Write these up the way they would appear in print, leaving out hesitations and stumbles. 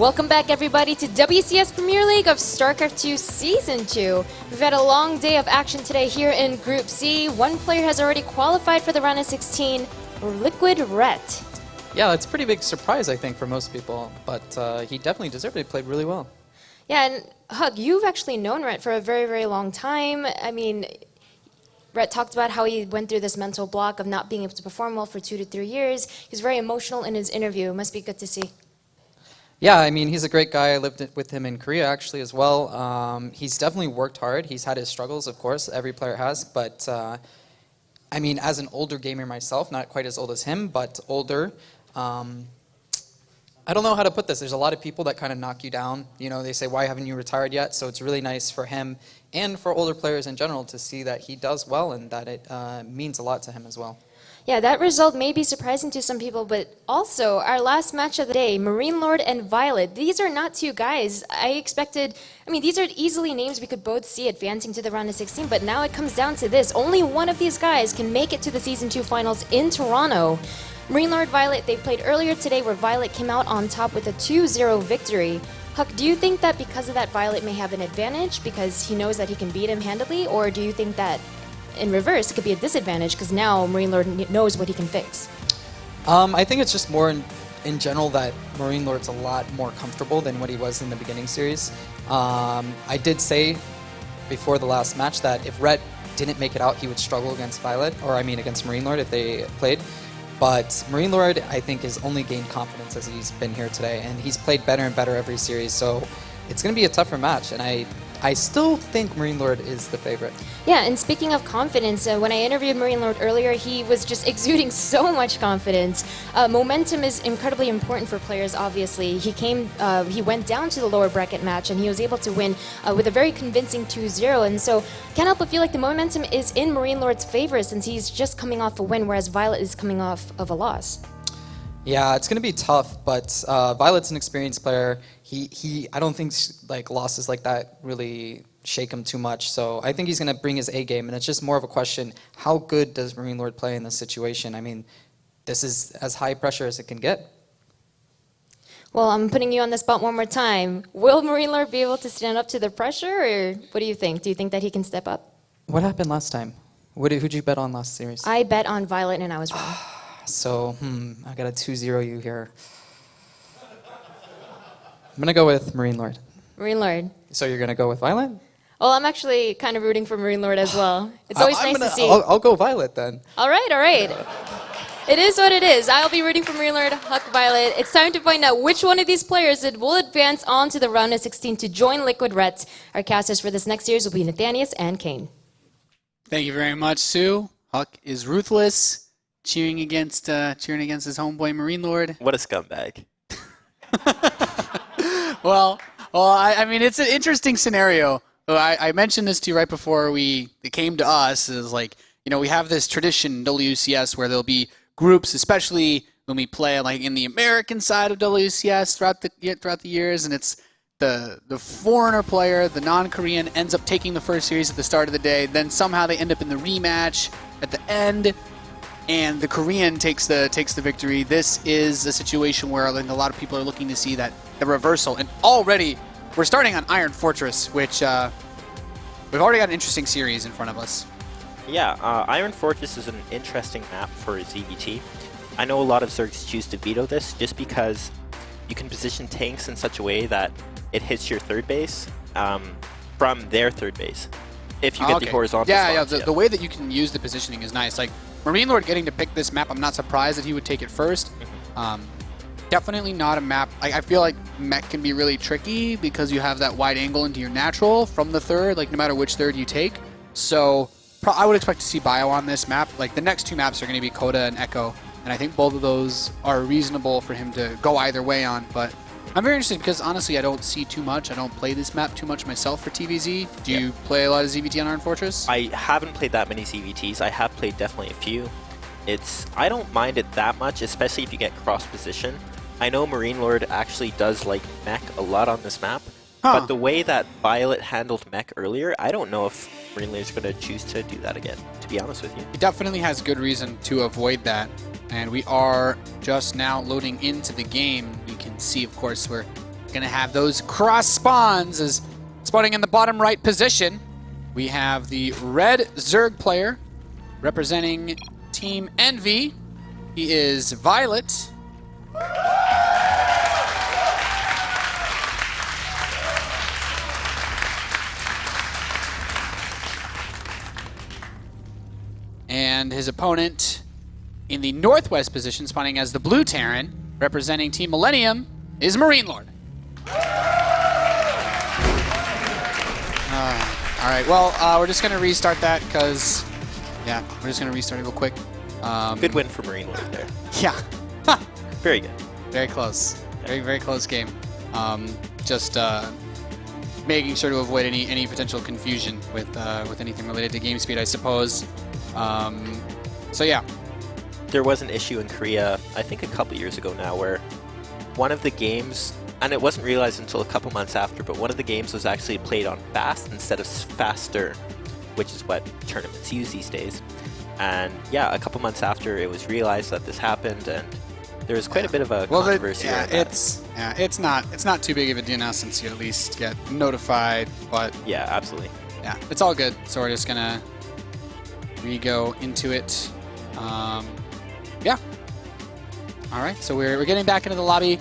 Welcome back, everybody, to WCS Premier League of StarCraft II Season 2. We've had a long day of action today here in Group C. One player has already qualified for the round of 16, Liquid Ret. Yeah, that's a pretty big surprise, I think, for most people, but he definitely deserved it. He played really well. Yeah, and Hug, you've actually known Ret for a very, very long time. I mean, Ret talked about how he went through this mental block of not being able to perform well for 2 to 3 years. He was very emotional in his interview. It must be good to see. Yeah, I mean, he's a great guy. I lived with him in Korea, actually, as well. He's definitely worked hard. He's had his struggles, of course. Every player has. But, I mean, as an older gamer myself, not quite as old as him, but older, I don't know how to put this. There's a lot of people that kind of knock you down. You know, they say, why haven't you retired yet? So it's really nice for him and for older players in general to see that he does well and that it means a lot to him as well. Yeah, that result may be surprising to some people, but also our last match of the day, MarineLord and ViOlet. These are not two guys I expected. I mean, these are easily names we could both see advancing to the round of 16, but now it comes down to this. Only one of these guys can make it to the Season 2 finals in Toronto. MarineLord, ViOlet, they played earlier today where ViOlet came out on top with a 2-0 victory. Huck, do you think that because of that, ViOlet may have an advantage because he knows that he can beat him handily, or do you think that in reverse, it could be a disadvantage because now MarineLord knows what he can fix? I think it's just more in general that MarineLord's a lot more comfortable than what he was in the beginning series. I did say before the last match that if Ret didn't make it out, he would struggle against ViOlet, or I mean against MarineLord if they played. But MarineLord, I think, has only gained confidence as he's been here today, and he's played better and better every series, so it's going to be a tougher match, and I still think MarineLord is the favorite. Yeah, and speaking of confidence, when I interviewed MarineLord earlier, he was just exuding so much confidence. Momentum is incredibly important for players, obviously. He went down to the lower bracket match, and he was able to win with a very convincing 2-0. And so, can't help but feel like the momentum is in MarineLord's favor since he's just coming off a win, whereas ViOlet is coming off of a loss. Yeah, it's going to be tough, but ViOlet's an experienced player. I don't think like losses like that really shake him too much. So I think he's going to bring his A game, and it's just more of a question: how good does MarineLord play in this situation? I mean, this is as high pressure as it can get. Well, I'm putting you on the spot one more time. Will MarineLord be able to stand up to the pressure, or what do you think? Do you think that he can step up? What happened last time? Who'd you bet on last series? I bet on ViOlet, and I was wrong. So, I got a 2-0 you here. I'm going to go with MarineLord. MarineLord. So you're going to go with ViOlet? Well, I'm actually kind of rooting for MarineLord as well. It's always nice to see. I'll go ViOlet then. All right. It is what it is. I'll be rooting for MarineLord, Huck, ViOlet. It's time to find out which one of these players that will advance on to the round of 16 to join Liquid Ret. Our casters for this next series will be Nathanius and Kane. Thank you very much, Sue. Huck is ruthless. Cheering against his homeboy MarineLord. What a scumbag. Well, I mean, it's an interesting scenario. I mentioned this to you right before it came to us. Is like, you know, we have this tradition in WCS where there'll be groups, especially when we play like in the American side of WCS throughout the years, and it's the foreigner player, the non-Korean, ends up taking the first series at the start of the day. Then somehow they end up in the rematch at the end, and the Korean takes the victory. This is a situation where I think a lot of people are looking to see the reversal. And already, we're starting on Iron Fortress, which we've already got an interesting series in front of us. Yeah, Iron Fortress is an interesting map for ZVT. I know a lot of Zergs choose to veto this just because you can position tanks in such a way that it hits your third base from their third base. If you get the horizontal spots, the way that you can use the positioning is nice. Like, MarineLord getting to pick this map, I'm not surprised that he would take it first. Definitely not a map. I feel like mech can be really tricky because you have that wide angle into your natural from the third, like no matter which third you take. So I would expect to see Bio on this map. Like the next two maps are going to be Coda and Echo, and I think both of those are reasonable for him to go either way on. But I'm very interested because honestly, I don't see too much. I don't play this map too much myself for TvZ. Do you play a lot of ZVT on Iron Fortress? I haven't played that many ZVTs. I have played definitely a few. I don't mind it that much, especially if you get cross position. I know MarineLord actually does like mech a lot on this map, but the way that ViOlet handled mech earlier, I don't know if MarineLord's going to choose to do that again, to be honest with you. He definitely has good reason to avoid that. And we are just now loading into the game. You can see, of course, we're going to have those cross spawns as spawning in the bottom right position. We have the red Zerg player representing Team Envy. He is ViOlet. And his opponent in the northwest position, spawning as the blue Terran, representing Team Millennium, is MarineLord. All right, well, we're just going to restart that because, yeah, we're just going to restart it real quick. Good win for MarineLord there. Yeah. Very good. Very close. Very, very close game. Just making sure to avoid any potential confusion with anything related to game speed, I suppose. So, yeah. There was an issue in Korea, I think a couple years ago now, where one of the games, and it wasn't realized until a couple months after, but one of the games was actually played on fast instead of faster, which is what tournaments use these days. And yeah, a couple months after it was realized that this happened, and there was quite a bit of a controversy around that. It's not too big of a deal now since you at least get notified, but Yeah, absolutely. yeah, it's all good. So we're just gonna re-go into it. Yeah. All right, so we're getting back into the lobby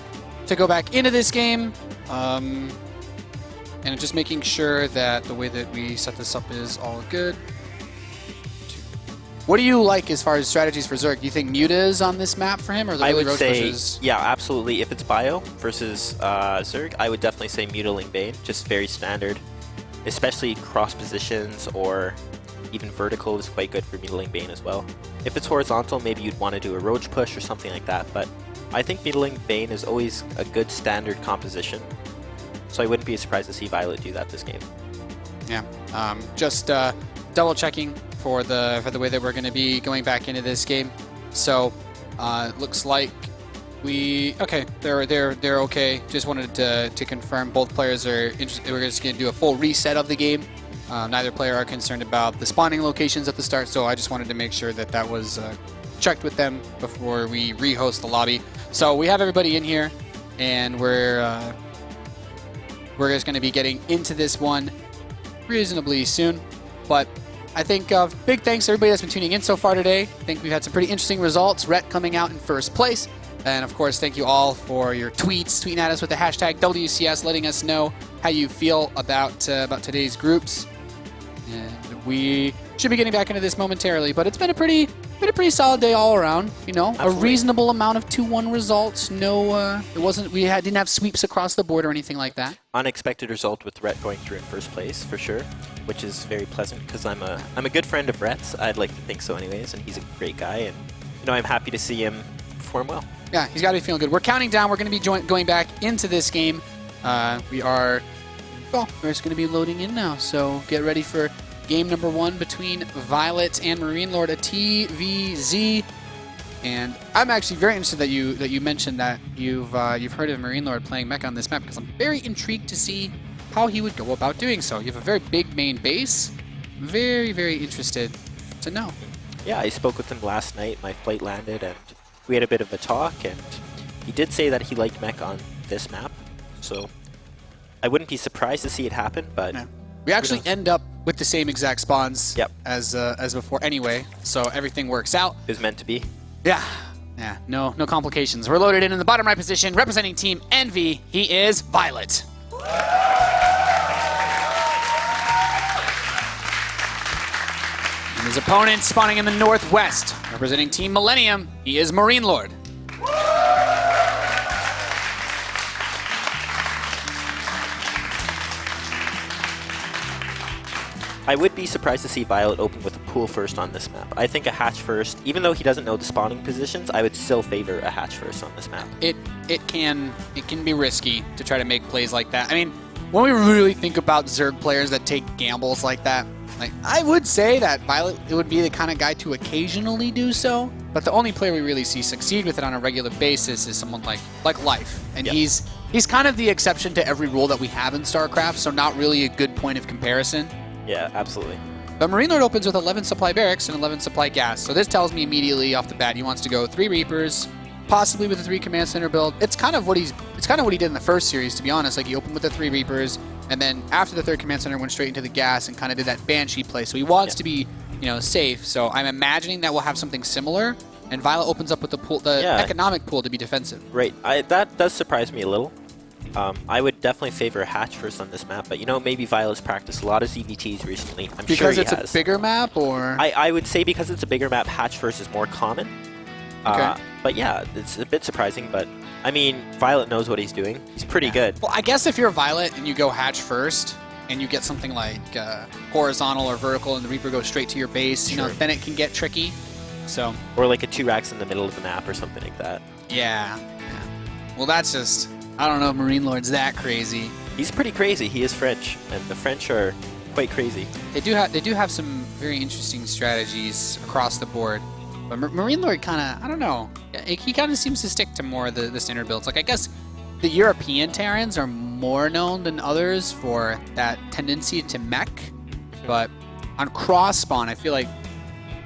to go back into this game, and just making sure that the way that we set this up is all good. What do you like as far as strategies for Zerg? Do you think Muta is on this map for him, or the I really would roach say, pushes? yeah, absolutely. If it's Bio versus Zerg, I would definitely say Mutiling Bane, just very standard. Especially cross positions or even vertical is quite good for Mutiling Bane as well. If it's horizontal, maybe you'd want to do a roach push or something like that, but I think Mutiling Bane is always a good standard composition, so I wouldn't be surprised to see ViOlet do that this game. Yeah, just double checking for the way that we're going to be going back into this game. So it looks like they're okay. Just wanted to confirm both players are interested. We're just going to do a full reset of the game. Neither player are concerned about the spawning locations at the start, so I just wanted to make sure that was checked with them before we re-host the lobby. So we have everybody in here, and we're just going to be getting into this one reasonably soon. But I think big thanks to everybody that's been tuning in so far today. I think we've had some pretty interesting results. Rhett coming out in first place. And of course, thank you all for your tweeting at us with the hashtag WCS, letting us know how you feel about today's groups. And we should be getting back into this momentarily, but it's been a pretty solid day all around. You know, Absolutely. A reasonable amount of 2-1 results. No, didn't have sweeps across the board or anything like that. Unexpected result with Rhett going through in first place for sure, which is very pleasant because I'm a good friend of Rhett's. I'd like to think so, anyways, and he's a great guy, and I'm happy to see him perform well. Yeah, he's got to be feeling good. We're counting down. We're going to be going back into this game. We're just going to be loading in now. So get ready for game number 1 between ViOlet and MarineLord, a TvZ. And I'm actually very interested that you mentioned that you've heard of MarineLord playing mech on this map, because I'm very intrigued to see how he would go about doing so. You have a very big main base. Very, very interested to know. Yeah, I spoke with him last night. My flight landed, and we had a bit of a talk, and he did say that he liked mech on this map. So I wouldn't be surprised to see it happen, but Yeah. We actually end up with the same exact spawns Yep. as before anyway, so everything works out. it was meant to be. Yeah, no complications. We're loaded in the bottom right position, representing Team Envy. He is ViOlet. And his opponent spawning in the northwest, representing Team Millennium. He is MarineLord. I would be surprised to see ViOlet open with a pool first on this map. I think a hatch first, even though he doesn't know the spawning positions, I would still favor a hatch first on this map. It can be risky to try to make plays like that. I mean, when we really think about Zerg players that take gambles like that, like I would say that ViOlet would be the kind of guy to occasionally do so. But the only player we really see succeed with it on a regular basis is someone like Life, and Yep. he's kind of the exception to every rule that we have in StarCraft. So not really a good point of comparison. Yeah, absolutely. But MarineLord opens with 11 supply barracks and 11 supply gas. So this tells me immediately off the bat he wants to go 3 Reapers, possibly with the 3 command center build. It's kind of what he did in the first series, to be honest. Like he opened with the 3 Reapers, and then after the 3rd command center went straight into the gas and kind of did that Banshee play. So he wants to be, safe. So I'm imagining that we'll have something similar. And ViOlet opens up with the pool, economic pool to be defensive. Right. That does surprise me a little. I would definitely favor Hatch first on this map, but maybe ViOlet's practiced a lot of ZVTs recently. I'm sure he has. Because it's a bigger map, or? I would say because it's a bigger map, Hatch first is more common. Okay. But yeah, it's a bit surprising, but I mean, ViOlet knows what he's doing. He's pretty good. Well, I guess if you're ViOlet and you go Hatch first, and you get something like horizontal or vertical, and the Reaper goes straight to your base, then it can get tricky. So. Or like a 2 racks in the middle of the map or something like that. Yeah. Well, that's just, I don't know if MarineLord's that crazy. He's pretty crazy. He is French, and the French are quite crazy. They do have some very interesting strategies across the board. But MarineLord kind of, I don't know, he kind of seems to stick to more of the standard builds. Like, I guess the European Terrans are more known than others for that tendency to mech. But on cross spawn, I feel like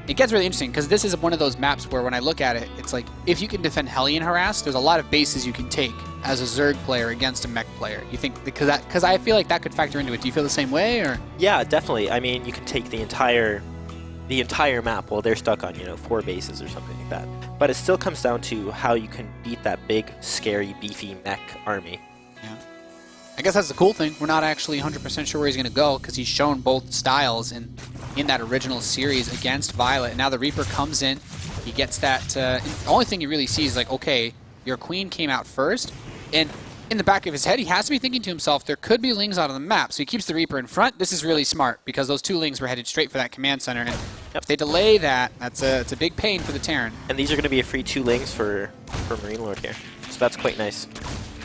it gets really interesting because this is one of those maps where when I look at it, it's like if you can defend Hellion Harass, there's a lot of bases you can take as a Zerg player against a mech player. You think because I feel like that could factor into it. Do you feel the same way, or? Yeah, definitely. I mean, you can take the entire map while they're stuck on 4 bases or something like that. But it still comes down to how you can beat that big, scary, beefy mech army. Yeah. I guess that's the cool thing. We're not actually 100% sure where he's going to go because he's shown both styles in that original series against ViOlet. And now the Reaper comes in. He gets that. The only thing he really sees is like, okay, your queen came out first. And in the back of his head, he has to be thinking to himself, there could be lings out on the map. So he keeps the Reaper in front. This is really smart because those 2 lings were headed straight for that command center. And if they delay that, it's a big pain for the Terran. And these are going to be a free 2 lings for MarineLord here. So that's quite nice.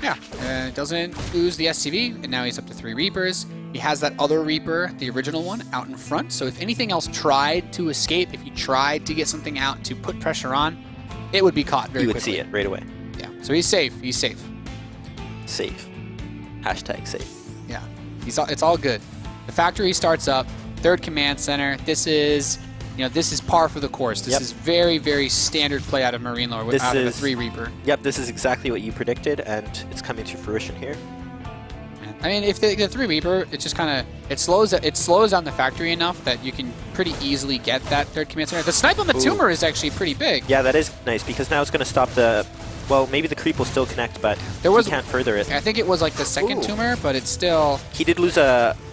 Yeah, doesn't lose the SCV, and now he's up to 3 Reapers. He has that other Reaper, the original one, out in front. So if anything else tried to escape, if he tried to get something out to put pressure on, it would be caught very quickly. You would see it right away. Yeah, so he's safe. He's safe. Safe. Hashtag safe. Yeah, it's all good. The factory starts up, 3rd command center. This is par for the course. This is very, very standard play out of MarineLord out of a 3 Reaper. Yep, this is exactly what you predicted, and it's coming to fruition here. I mean, if the 3 Reaper, it just kind of it slows down the factory enough that you can pretty easily get that 3rd command center. The snipe on the tumor is actually pretty big. Yeah, that is nice because now it's going to stop the. Well, maybe the creep will still connect, but he can't further it. I think it was like the 2nd tumor, but it's still. He did lose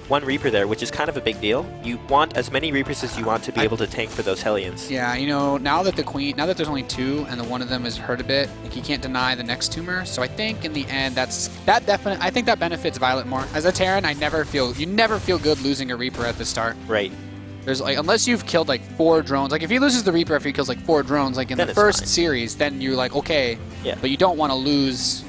one Reaper there, which is kind of a big deal. You want as many Reapers as you want to be able to tank for those Hellions. Yeah, now that there's only 2 and the one of them is hurt a bit, like he can't deny the next tumor. So I think in the end I think that benefits ViOlet more. As a Terran, you never feel good losing a Reaper at the start. Right. There's like unless you've killed like 4 drones. Like if he loses the Reaper after he kills like 4 drones, like in the first series, then you're like okay. Yeah. But you don't want to lose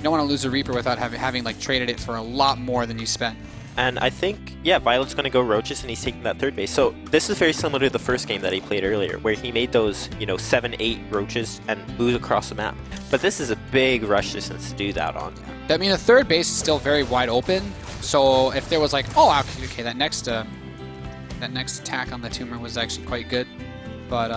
a Reaper without having like traded it for a lot more than you spent. And I think, ViOlet's going to go Roaches, and he's taking that 3rd base. So this is very similar to the first game that he played earlier, where he made those, 7-8 Roaches and move across the map. But this is a big rush distance to do that on. I mean, the 3rd base is still very wide open. So if there was like, oh, okay, that next attack on the tumor was actually quite good. But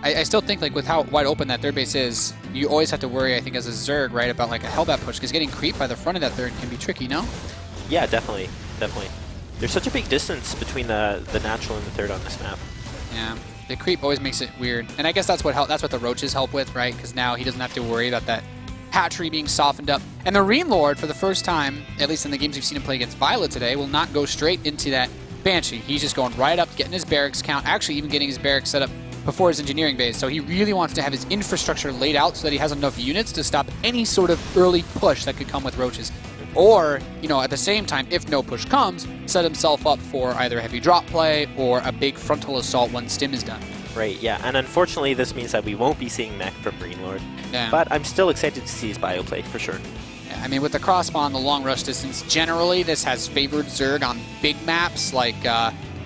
I still think like with how wide open that 3rd base is, you always have to worry, I think, as a Zerg, right, about like a Hellbat push, because getting creeped by the front of that 3rd can be tricky, no? Yeah, definitely. There's such a big distance between the natural and the 3rd on this map. Yeah, the creep always makes it weird, and I guess that's what the Roaches help with, right? Because now he doesn't have to worry about that hatchery being softened up. And the MarineLord, for the first time, at least in the games we've seen him play against ViOlet today, will not go straight into that Banshee. He's just going right up, getting his barracks count, actually even getting his barracks set up before his engineering base. So he really wants to have his infrastructure laid out so that he has enough units to stop any sort of early push that could come with Roaches. Or, at the same time, if no push comes, set himself up for either a heavy drop play or a big frontal assault when stim is done. Right, yeah, and unfortunately this means that we won't be seeing mech from MarineLord. Yeah. But I'm still excited to see his bio play, for sure. Yeah, I mean, with the crossbow and the long rush distance, generally this has favored Zerg on big maps like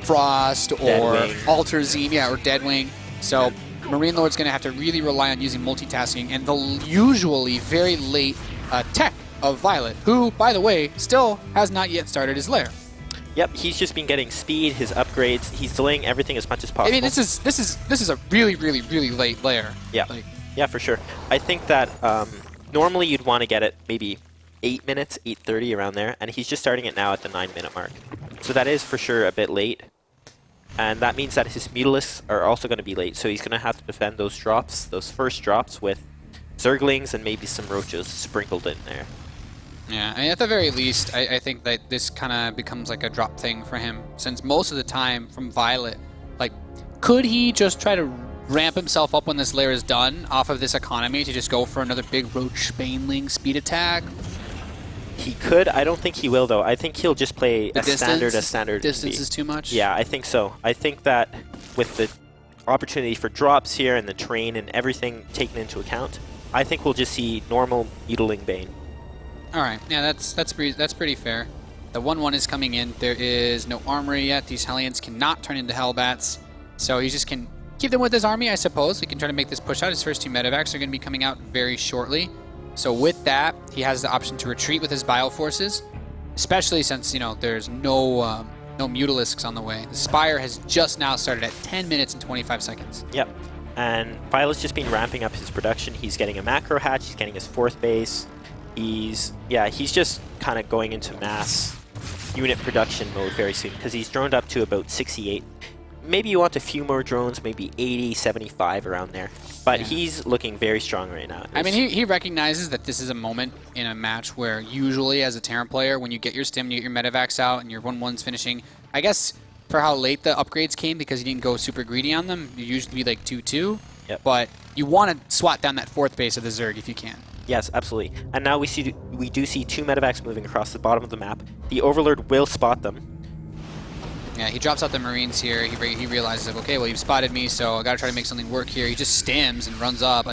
Frost or Alterzine, or Deadwing. So MarineLord's going to have to really rely on using multitasking and the usually very late tech of ViOlet, who, by the way, still has not yet started his lair. Yep, he's just been getting speed, his upgrades. He's delaying everything as much as possible. I mean, this is a really, really, really late lair. Yeah. Yeah, for sure. I think that normally you'd want to get it maybe 8 minutes, 8:30 around there, and he's just starting it now at the 9-minute mark. So that is for sure a bit late. And that means that his Mutalisks are also going to be late, so he's going to have to defend those drops, those first drops, with Zerglings and maybe some Roaches sprinkled in there. Yeah, I mean, at the very least, I think that this kind of becomes like a drop thing for him, since most of the time from ViOlet, like, could he just try to ramp himself up when this layer is done off of this economy to just go for another big Roach Baneling speed attack? He could. I don't think he will, though. I think he'll just play a standard Distance speed. is too much? Yeah, I think so. I think that with the opportunity for drops here and the terrain and everything taken into account, I think we'll just see normal Needling Bane. All right, yeah, that's pretty fair. The 1/1 is coming in. There is no armory yet. These Hellions cannot turn into Hellbats, so he just can keep them with his army, I suppose. He can try to make this push out. His first 2 medevacs are going to be coming out very shortly. So with that, he has the option to retreat with his Bio Forces, especially since, you know, there's no Mutalisks on the way. The Spire has just now started at 10 minutes and 25 seconds. Yep. And ViOlet's just been ramping up his production. He's getting a macro hatch. He's getting his 4th base. He's just kind of going into mass unit production mode very soon because he's droned up to about 68. Maybe you want a few more drones, maybe 80, 75 around there. But he's looking very strong right now. I mean, he recognizes that this is a moment in a match where usually as a Terran player, when you get your stim, you get your medevacs out, and your 1/1's finishing, I guess for how late the upgrades came because you didn't go super greedy on them, you usually be like 2-2. Yep. But you want to swat down that 4th base of the Zerg if you can. Yes, absolutely. And now we do see 2 medevacs moving across the bottom of the map. The Overlord will spot them. Yeah, he drops out the Marines here. He realizes, like, okay, well, you've spotted me, so I gotta try to make something work here. He just stims and runs up.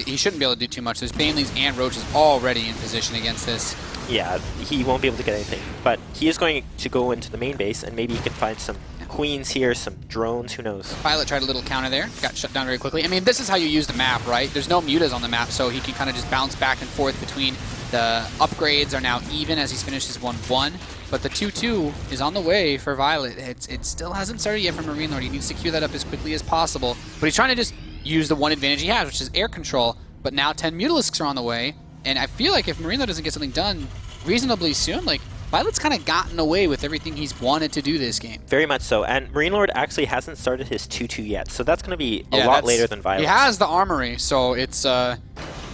He shouldn't be able to do too much. There's Banelings and Roaches already in position against this. Yeah, he won't be able to get anything. But he is going to go into the main base, and maybe he can find some Queens here, some drones, who knows. ViOlet tried a little counter there, got shut down very quickly. I mean, this is how you use the map, right? There's no mutas on the map, so he can kind of just bounce back and forth between the upgrades are now even as he's finished his 1/1. But the 2/2 is on the way for ViOlet. It still hasn't started yet for MarineLord. He needs to queue that up as quickly as possible. But he's trying to just use the one advantage he has, which is air control. But now 10 Mutalisks are on the way. And I feel like if MarineLord doesn't get something done reasonably soon, like, ViOlet's kind of gotten away with everything he's wanted to do this game. Very much so. And MarineLord actually hasn't started his 2/2 yet. So that's going to be a lot later than ViOlet. He has the armory, so it's...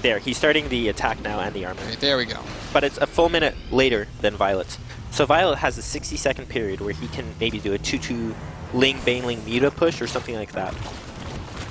There, he's starting the attack now and the armory. There we go. But it's a full minute later than ViOlet's. So ViOlet has a 60-second period where he can maybe do a 2/2 Ling Baneling Muta push or something like that.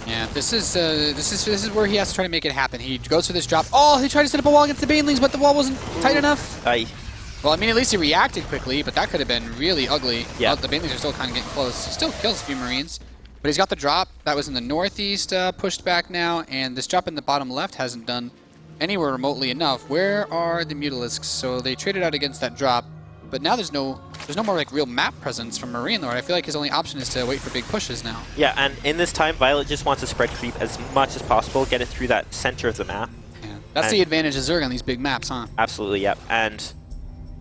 Yeah, this is where he has to try to make it happen. He goes for this drop. Oh, he tried to set up a wall against the Banelings, but the wall wasn't tight enough. Well, I mean, at least he reacted quickly, but that could have been really ugly. Yeah. Well, the Banelings are still kind of getting close. He still kills a few Marines, but he's got the drop. That was in the northeast, pushed back now, and this drop in the bottom left hasn't done anywhere remotely enough. Where are the Mutalisks? So they traded out against that drop. But now there's no more like real map presence from MarineLord. I feel like his only option is to wait for big pushes now. Yeah, and in this time, ViOlet just wants to spread creep as much as possible, get it through that center of the map. Yeah. That's the advantage of Zerg on these big maps, huh? Absolutely, yep. And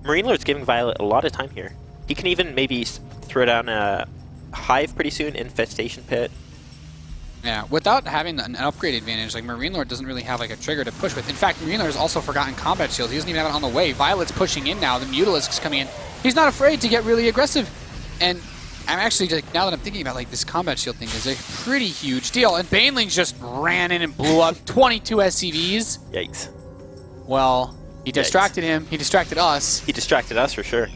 MarineLord's giving ViOlet a lot of time here. He can even maybe throw down a Hive pretty soon, Infestation Pit. Yeah, without having an upgrade advantage, like MarineLord doesn't really have like a trigger to push with. In fact, MarineLord has also forgotten combat shield. He doesn't even have it on the way. ViOlet's pushing in now. The Mutalisk's coming in. He's not afraid to get really aggressive. And I'm actually, like, now that I'm thinking about like this combat shield thing, is a pretty huge deal. And Banelings just ran in and blew up 22 SCVs. Yikes. Well, he distracted him. He distracted us. He distracted us for sure.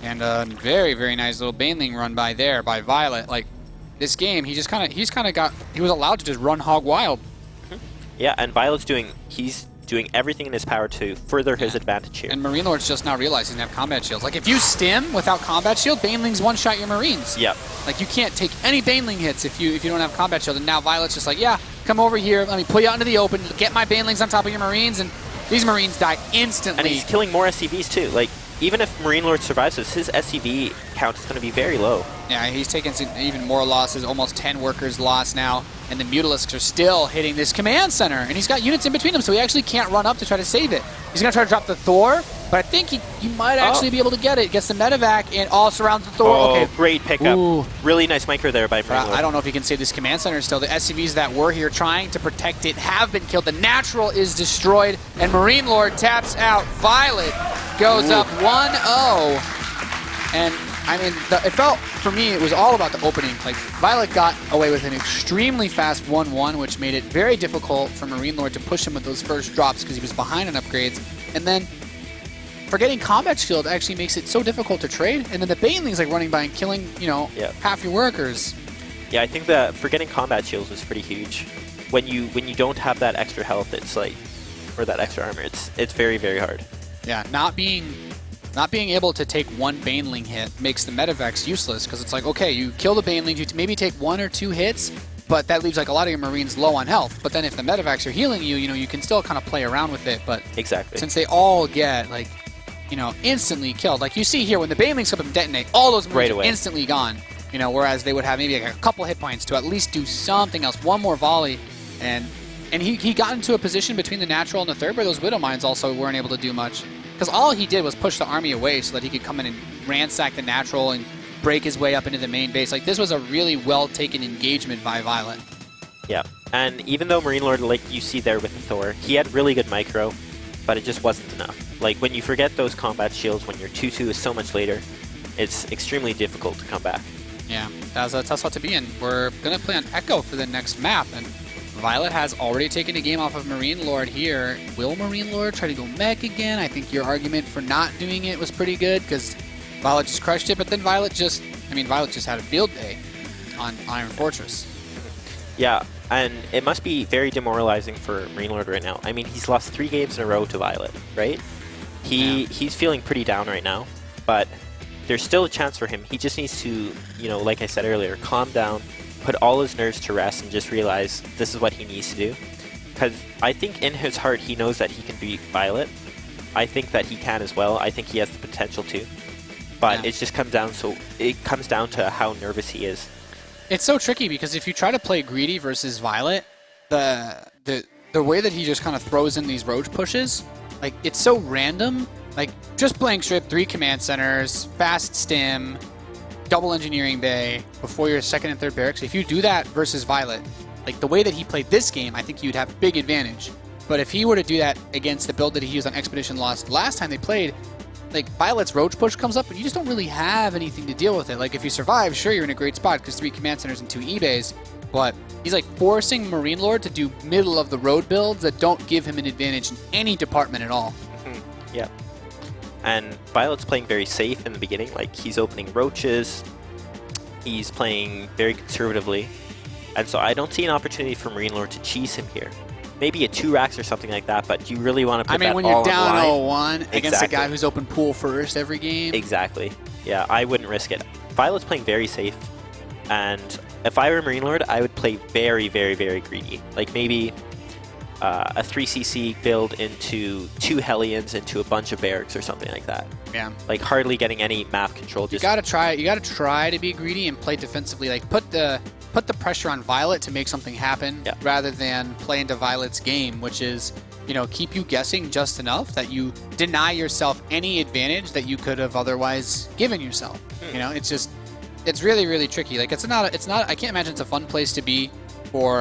And a very, very nice little Baneling run by there by ViOlet. Like, this game, he was allowed to just run hog wild. Yeah, and ViOlet's he's doing everything in his power to further his advantage here. And MarineLord's just now realizing they have combat shields. Like, if you stim without combat shield, Banelings one-shot your Marines. Yep. Like, you can't take any Baneling hits if you don't have combat shield. And now ViOlet's just like, yeah, come over here, let me pull you out into the open, get my Banelings on top of your Marines, and these Marines die instantly. And he's killing more SCVs too. Like, even if MarineLord survives this, his SCV count is going to be very low. Yeah, he's taking even more losses, almost 10 workers lost now, and the Mutalisks are still hitting this command center, and he's got units in between them, so he actually can't run up to try to save it. He's going to try to drop the Thor, But I think he might actually be able to get it. Gets the medevac and all surrounds the Thor. Oh, Okay. great pickup. Ooh. Really nice micro there by MarineLord. I don't know if he can save this command center still. The SCVs that were here trying to protect it have been killed. The natural is destroyed, and MarineLord taps out. ViOlet goes up 1-0. And, I mean, it felt, for me, it was all about the opening. Like, ViOlet got away with an extremely fast 1-1, which made it very difficult for MarineLord to push him with those first drops because he was behind on upgrades. And then forgetting combat shield actually makes it so difficult to trade. And then the Baneling's like running by and killing, you know, half your workers. Yeah, I think that forgetting combat shields was pretty huge. When you don't have that extra health, it's like, or that extra armor, it's very, very hard. Yeah, not being able to take one Baneling hit makes the medevacs useless, because it's like, okay, you kill the Baneling, you maybe take 1 or 2 hits, but that leaves like a lot of your Marines low on health. But then if the medevacs are healing you, you know, you can still kind of play around with it. But exactly, since they all get like, you know, instantly killed, like you see here when the Banelings come up and detonate, all those Marines are instantly gone. You know, whereas they would have maybe like a couple hit points to at least do something else, one more volley, and he got into a position between the natural and the third where those Widow Mines also weren't able to do much. Because all he did was push the army away so that he could come in and ransack the natural and break his way up into the main base. Like, this was a really well-taken engagement by ViOlet. Yeah, and even though MarineLord, like you see there with the Thor, he had really good micro, but it just wasn't enough. Like, when you forget those combat shields, when your 2-2 is so much later, it's extremely difficult to come back. Yeah, that's a tough spot to be in. We're going to play on Echo for the next map, and ViOlet has already taken a game off of MarineLord here. Will MarineLord try to go mech again? I think your argument for not doing it was pretty good, because ViOlet just crushed it, but then ViOlet just had a field day on Iron Fortress. Yeah, and it must be very demoralizing for MarineLord right now. I mean, he's lost 3 games in a row to ViOlet, right? He's feeling pretty down right now, but there's still a chance for him. He just needs to, you know, like I said earlier, calm down, put all his nerves to rest, and just realize this is what he needs to do. Because I think in his heart he knows that he can beat ViOlet. I think that he can as well. I think he has the potential to. But it just comes down to how nervous he is. It's so tricky because if you try to play greedy versus ViOlet, the way that he just kind of throws in these roach pushes, like, it's so random. Like, just blank strip, 3 command centers, fast stim, double engineering bay before your second and third barracks. If you do that versus ViOlet, like the way that he played this game, I think you'd have a big advantage. But if he were to do that against the build that he used on Expedition Lost last time they played, like, ViOlet's roach push comes up and you just don't really have anything to deal with it. Like, if you survive, sure, you're in a great spot because 3 command centers and 2 E-bays, but he's like forcing MarineLord to do middle of the road builds that don't give him an advantage in any department at all. Yeah. And ViOlet's playing very safe in the beginning. Like, he's opening roaches. He's playing very conservatively. And so I don't see an opportunity for MarineLord to cheese him here. Maybe a 2 racks or something like that, but you really want to put that all on the line. I mean, when you're down 0-1 against a guy who's open pool first every game. Exactly. Yeah, I wouldn't risk it. ViOlet's playing very safe. And if I were MarineLord, I would play very, very, very greedy. Like, maybe a 3cc build into 2 Hellions into a bunch of barracks or something like that. Yeah. Like, hardly getting any map control. You gotta try to be greedy and play defensively. Like, put the pressure on ViOlet to make something happen, rather than play into ViOlet's game, which is, you know, keep you guessing just enough that you deny yourself any advantage that you could have otherwise given yourself. You know, it's really, really tricky. Like, it's not. I can't imagine it's a fun place to be for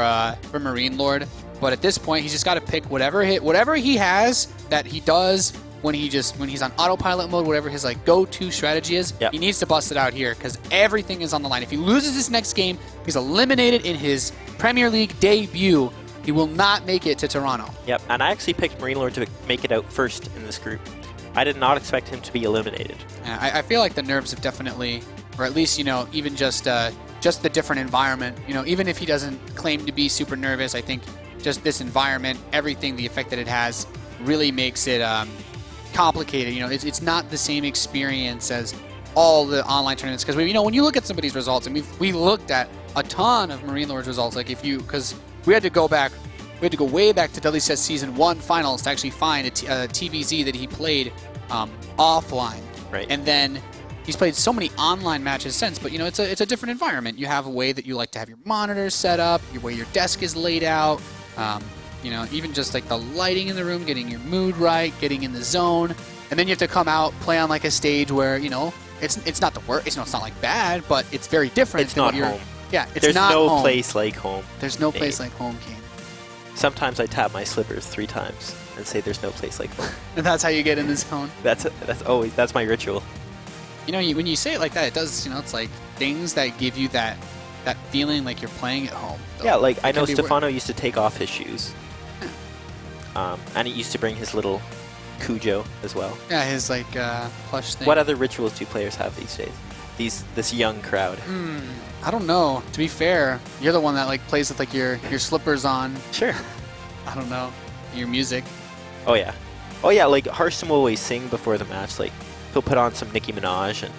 MarineLord. But at this point, he's just got to pick whatever he has that he does when he's on autopilot mode, whatever his like go-to strategy is. He needs to bust it out here because everything is on the line. If he loses this next game, he's eliminated in his Premier League debut. He will not make it to Toronto. Yep, and I actually picked MarineLord to make it out first in this group. I did not expect him to be eliminated. I feel like the nerves have definitely, or at least, you know, even just the different environment. You know, even if he doesn't claim to be super nervous, I think just this environment, everything, the effect that it has, really makes it complicated. You know, it's not the same experience as all the online tournaments, because you know, when you look at somebody's results, and we looked at a ton of MarineLord's results, like because we had to go way back to WCS Season 1 finals to actually find a TvZ that he played offline. Right. And then he's played so many online matches since, but you know, it's a different environment. You have a way that you like to have your monitors set up, your way your desk is laid out. You know, even just like the lighting in the room, getting your mood right, getting in the zone. and then you have to come out, play on like a stage where, you know, it's not the worst, it's not like bad, but it's very different. It's not home. Yeah, it's There's not no home. place like home. There's no place like home, Kane. Sometimes I tap my slippers 3 times and say there's no place like home. And that's how you get in the zone. That's my ritual. You know, when you say it like that, it does, you know, it's like things that give you that feeling like you're playing at home. Yeah, like I know can be Stefano used to take off his shoes. And he used to bring his little Cujo as well. Yeah, his like plush thing. What other rituals do players have these days? This young crowd. I don't know. To be fair, you're the one that like plays with like your slippers on. Sure. I don't know. Your music. Oh yeah. Like Hearthstone will always sing before the match. Like he'll put on some Nicki Minaj and.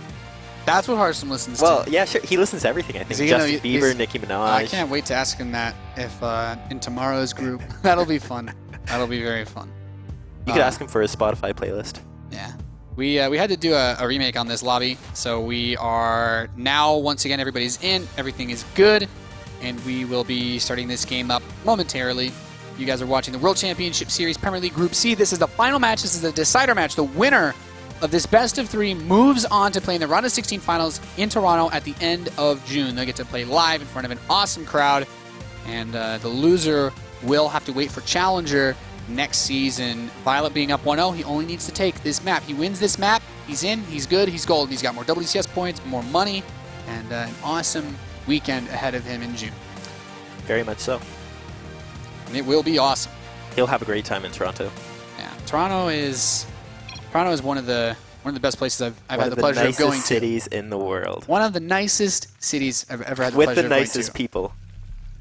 That's what Hearthstone listens to. Well, yeah, sure. He listens to everything. I think Justin Bieber, Nicki Minaj. I can't wait to ask him that if in tomorrow's group. That'll be fun. That'll be very fun. You could ask him for his Spotify playlist. Yeah. We had to do a remake on this lobby, so we are now, once again, everybody's in, everything is good, and we will be starting this game up momentarily. You guys are watching the World Championship Series Premier League Group C. This is the final match. This is the decider match. The winner of this best of 3 moves on to play in the round of 16 finals in Toronto at the end of June. They'll get to play live in front of an awesome crowd, and the loser will have to wait for Challenger next season. ViOlet being up 1-0, he only needs to take this map. He wins this map, he's in, he's good, he's gold. He's got more WCS points, more money, and an awesome weekend ahead of him in June. Very much so. And it will be awesome. He'll have a great time in Toronto. Yeah, Toronto is one of the best places I've had the pleasure of going to. One of the nicest cities in the world. One of the nicest cities I've ever had the With pleasure the of going nicest to. people.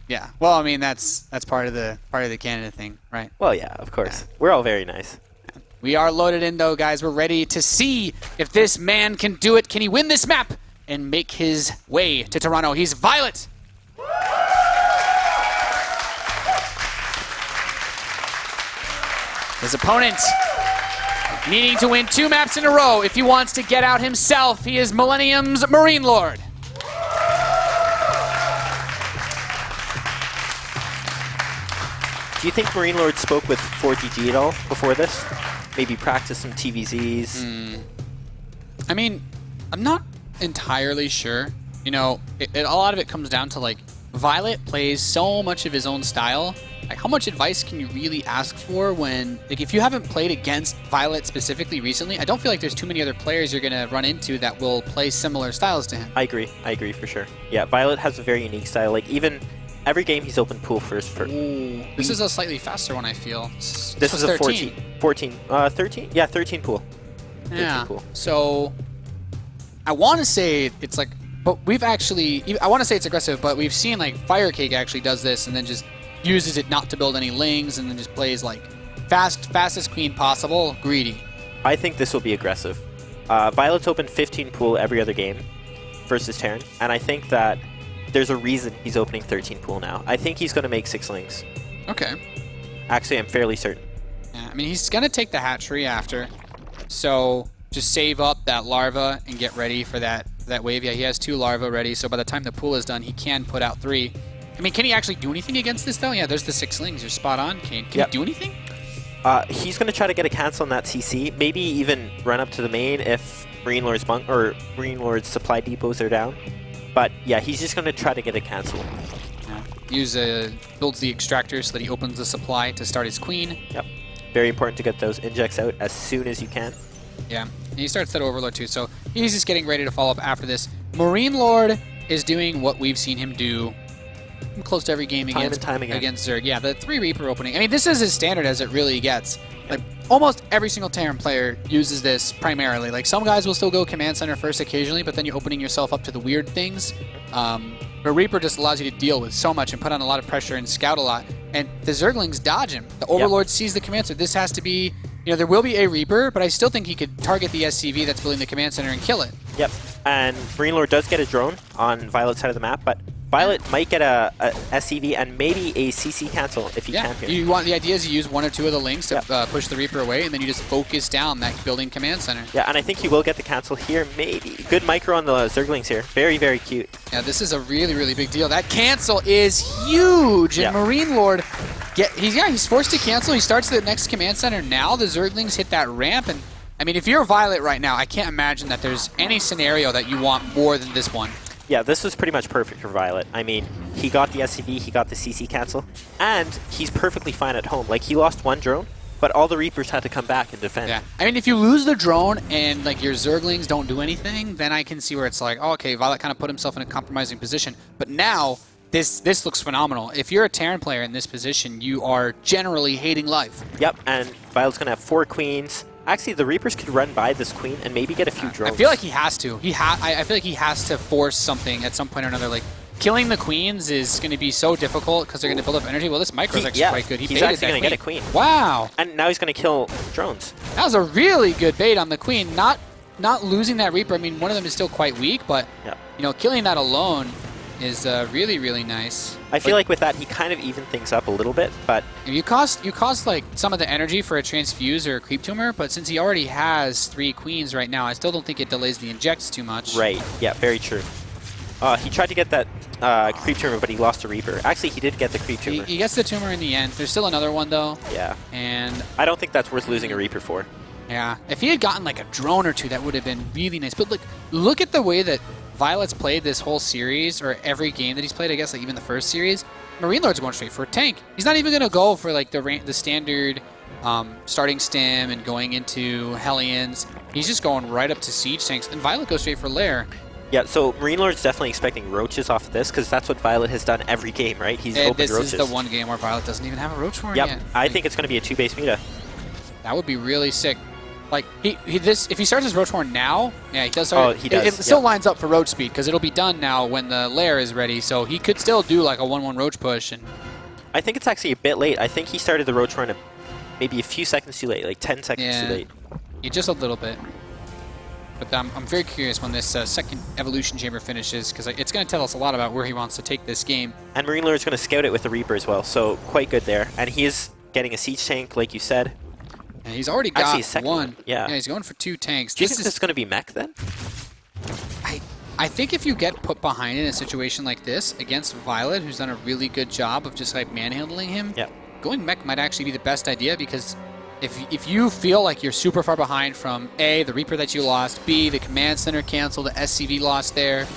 Yeah. Well, I mean that's part of the Canada thing, right? Well, yeah, of course. We're all very nice. We are loaded in though, guys. We're ready to see if this man can do it. Can he win this map and make his way to Toronto? He's ViOlet. His opponent needing to win 2 maps in a row if he wants to get out himself. He is Millennium's MarineLord. Do you think MarineLord spoke with 4GG at all before this? Maybe practice some TvZs? I mean, I'm not entirely sure. You know, a lot of it comes down to like ViOlet plays so much of his own style. Like, how much advice can you really ask for when, like, if you haven't played against ViOlet specifically recently, I don't feel like there's too many other players you're going to run into that will play similar styles to him. I agree for sure. Yeah, ViOlet has a very unique style. Like, even every game he's opened pool first. Ooh, this is a slightly faster one, I feel. This was a 13? Yeah, 13 pool. Yeah. Pool. So, I want to say it's like, but we've actually, I want to say it's aggressive, but we've seen like Firecake actually does this and then just uses it not to build any lings and then just plays like fastest queen possible, greedy. I think this will be aggressive. ViOlet's opened 15 pool every other game versus Terran, and I think that there's a reason he's opening 13 pool now. I think he's going to make 6 lings. Okay. Actually, I'm fairly certain. Yeah, I mean, he's going to take the hatchery after, so just save up that larva and get ready for that wave. Yeah, he has 2 larvae ready, so by the time the pool is done, he can put out 3. I mean, can he actually do anything against this, though? Yeah, there's the 6 lings. You're spot on, Kane. Can he do anything? He's going to try to get a cancel on that CC. Maybe even run up to the main if MarineLord's bunk or MarineLord's supply depots are down. But yeah, he's just going to try to get a cancel. Yeah. Builds the extractor so that he opens the supply to start his queen. Yep. Very important to get those injects out as soon as you can. Yeah. And he starts that Overlord too, so he's just getting ready to follow up after this. MarineLord is doing what we've seen him do close to every game against Zerg. Yeah, the 3 Reaper opening. I mean, this is as standard as it really gets. Like, almost every single Terran player uses this primarily. Like, some guys will still go Command Center first occasionally, but then you're opening yourself up to the weird things. But Reaper just allows you to deal with so much and put on a lot of pressure and scout a lot. And the Zerglings dodge him. The Overlord sees the Command Center. This has to be, you know, there will be a Reaper, but I still think he could target the SCV that's building the Command Center and kill it. Yep. And MarineLord does get a drone on ViOlet's side of the map, but ViOlet might get a SCV and maybe a CC cancel if you can here. The idea is you use 1 or 2 of the links to push the Reaper away, and then you just focus down that building Command Center. Yeah, and I think he will get the cancel here, maybe. Good micro on the Zerglings here. Very, very cute. Yeah, this is a really, really big deal. That cancel is huge, and MarineLord, he's forced to cancel. He starts the next Command Center now. The Zerglings hit that ramp, and I mean, if you're ViOlet right now, I can't imagine that there's any scenario that you want more than this one. Yeah, this was pretty much perfect for ViOlet. I mean, he got the SCV, he got the CC cancel, and he's perfectly fine at home. Like, he lost one drone, but all the Reapers had to come back and defend. Yeah, I mean, if you lose the drone and like your Zerglings don't do anything, then I can see where it's like, oh, okay, ViOlet kind of put himself in a compromising position. But now, this looks phenomenal. If you're a Terran player in this position, you are generally hating life. Yep, and ViOlet's going to have 4 queens. Actually, the Reapers could run by this queen and maybe get a few drones. I feel like he has to. I feel like he has to force something at some point or another. Like, killing the queens is going to be so difficult because they're going to build up energy. Well, this micro is actually quite good. He's actually going to get a queen. Wow. And now he's going to kill drones. That was a really good bait on the queen. Not losing that Reaper. I mean, one of them is still quite weak, but you know, killing that alone is really, really nice. I feel like with that, he kind of evened things up a little bit, but... You cost like some of the energy for a Transfuse or a Creep Tumor, but since he already has 3 queens right now, I still don't think it delays the injects too much. Right, yeah, very true. He tried to get that Creep Tumor, but he lost a Reaper. Actually, he did get the Creep Tumor. He gets the Tumor in the end. There's still another one, though. Yeah. And I don't think that's worth losing a Reaper for. Yeah. If he had gotten like a drone or 2, that would have been really nice. But look at the way that ViOlet's played this whole series, or every game that he's played, I guess, like even the first series. MarineLord's going straight for a tank. He's not even going to go for like the standard starting stim and going into Hellions. He's just going right up to siege tanks, and ViOlet goes straight for lair. Yeah, so MarineLord's definitely expecting roaches off of this, because that's what ViOlet has done every game, right? He's opened roaches. This is the one game where ViOlet doesn't even have a roach horn yet. I think it's going to be a 2-base meta. That would be really sick. Like, if he starts his Roach Horn now, yeah, he does start. Oh, he does. It still lines up for Roach speed, because it'll be done now when the lair is ready, so he could still do like a 1-1 Roach push. And I think it's actually a bit late. I think he started the Roach Horn maybe a few seconds too late, like 10 seconds too late. Yeah, just a little bit. But I'm very curious when this second Evolution Chamber finishes, because it's going to tell us a lot about where he wants to take this game. And MarineLord's going to scout it with the Reaper as well, so quite good there. And he is getting a siege tank, like you said. And he's already got one. Yeah, he's going for 2 tanks. Do you think this is going to be mech then? I think if you get put behind in a situation like this against ViOlet, who's done a really good job of just like manhandling him, going mech might actually be the best idea, because if you feel like you're super far behind from A, the Reaper that you lost, B, the command center cancel, the SCV lost there,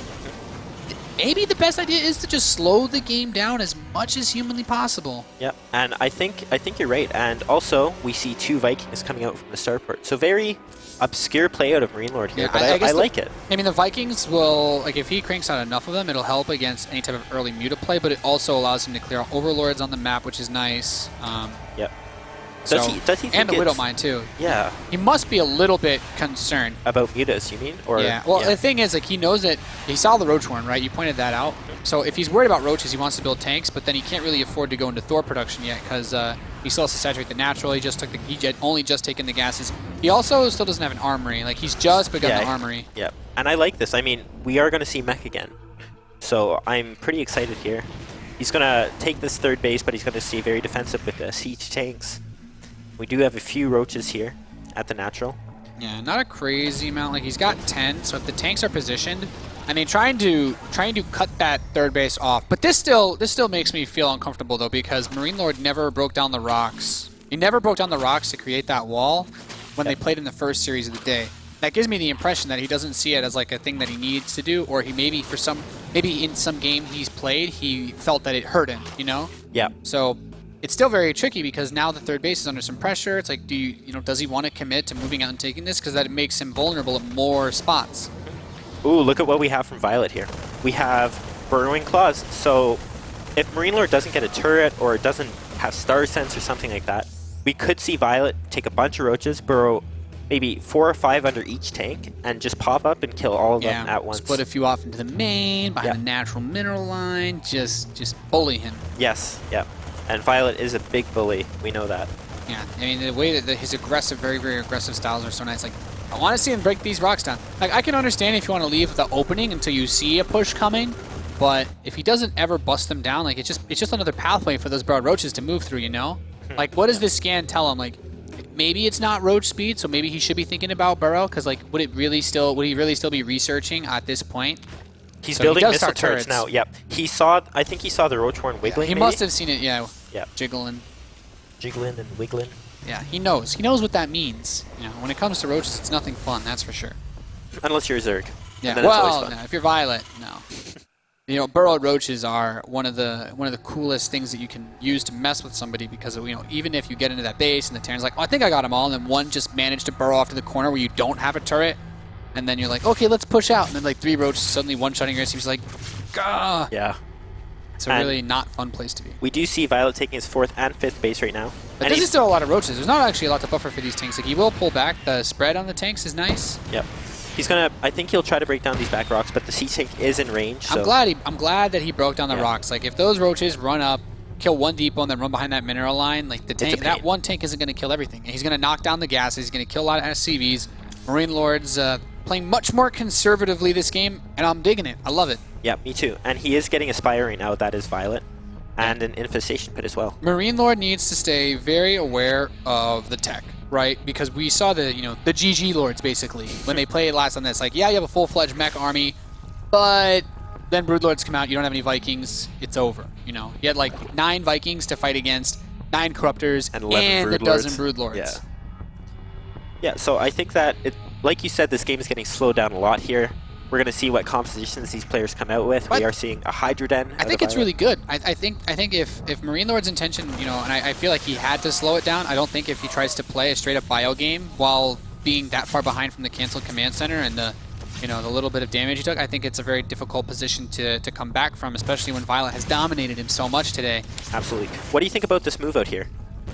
maybe the best idea is to just slow the game down as much as humanly possible. Yeah, and I think you're right. And also, we see 2 Vikings coming out from the starport. So very obscure play out of MarineLord here, but I like it. I mean, the Vikings will, like, if he cranks out enough of them, it'll help against any type of early muta play, but it also allows him to clear out Overlords on the map, which is nice. Yep. Does he think and the Widowmine too. Yeah. He must be a little bit concerned. About mutas, you mean? Or, yeah. Well, the thing is, like, he knows that he saw the Roach Horn, right? You pointed that out. So if he's worried about roaches, he wants to build tanks, but then he can't really afford to go into Thor production yet, because he still has to saturate the natural. He only just taken the gases. He also still doesn't have an armory. Like, he's just begun the armory. Yeah. And I like this. I mean, we are going to see mech again. So I'm pretty excited here. He's going to take this 3rd base, but he's going to stay very defensive with the siege tanks. We do have a few roaches here at the natural. Yeah, not a crazy amount. Like, he's got 10, so if the tanks are positioned, I mean, trying to cut that 3rd base off. But this still makes me feel uncomfortable, though, because MarineLord never broke down the rocks. He never broke down the rocks to create that wall when they played in the first series of the day. That gives me the impression that he doesn't see it as like a thing that he needs to do, or he maybe in some game he's played, he felt that it hurt him, you know? Yeah. So it's still very tricky, because now the 3rd base is under some pressure. It's like, does he want to commit to moving out and taking this? Because that makes him vulnerable at more spots. Ooh, look at what we have from ViOlet here. We have Burrowing Claws. So if MarineLord doesn't get a turret or doesn't have Star Sense or something like that, we could see ViOlet take a bunch of roaches, burrow maybe 4 or 5 under each tank, and just pop up and kill all of them at once. Split a few off into the main, behind the natural mineral line, just bully him. Yes, yeah. And ViOlet is a big bully. We know that. Yeah, I mean, the way that his aggressive, very, very aggressive styles are so nice. Like, I want to see him break these rocks down. Like, I can understand if you want to leave the opening until you see a push coming, but if he doesn't ever bust them down, like, it's just another pathway for those broad roaches to move through, you know? Like, what does this scan tell him? Like, maybe it's not roach speed, so maybe he should be thinking about burrow, because, like, would he really still be researching at this point? He's building missile turrets now. Yep. I think he saw the Roach Horn wiggling. He must have seen it, yeah. Yeah. Jiggling and wiggling. Yeah, he knows. He knows what that means. You know, when it comes to roaches, it's nothing fun, that's for sure. Unless you're a Zerg. Yeah, And then it's always well, fun. no, if you're ViOlet, no. You know, burrowed roaches are one of the coolest things that you can use to mess with somebody because of, you know, even if you get into that base and the Terran's like, oh, I think I got them all, and then one just managed to burrow off to the corner where you don't have a turret, and then you're like, okay, let's push out, and then like 3 roaches suddenly one-shotting your SCVs like, gah! Yeah. It's a And really not fun place to be. We do see ViOlet taking his 4th and 5th base right now. But And this he's- is still a lot of roaches. There's not actually a lot to buffer for these tanks. Like, he will pull back. The spread on the tanks is nice. Yep. He's gonna. I think he'll try to break down these back rocks, but the sea tank is in range. So. I'm glad that he broke down the Yeah. rocks. Like, if those roaches run up, kill one depot, and then run behind that mineral line, like the a tank, pain. that one tank isn't going to kill everything. He's going to knock down the gases. He's going to kill a lot of SCVs. MarineLord's playing much more conservatively this game, and I'm digging it. I love it. Yeah, me too. And he is getting a spire right now. That is ViOlet, and an infestation pit as well. MarineLord needs to stay very aware of the tech, right? Because we saw the GG Lords basically when they played last on this. Like, yeah, you have a full-fledged mech army, but then Broodlords come out. You don't have any Vikings. It's over. You know, you had like 9 Vikings to fight against, 9 Corruptors, And 11 a Broodlords. dozen Broodlords. Yeah. Yeah. So I think that like you said, this game is getting slowed down a lot here. We're going to see what compositions these players come out with. But we are seeing a Hydra Den. I think it's really good. I think if MarineLord's intention, and I feel like he had to slow it down. I don't think if he tries to play a straight up bio game while being that far behind from the canceled command center and the little bit of damage he took, I think it's a very difficult position to come back from, especially when ViOlet has dominated him so much today. Absolutely. What do you think about this move out here?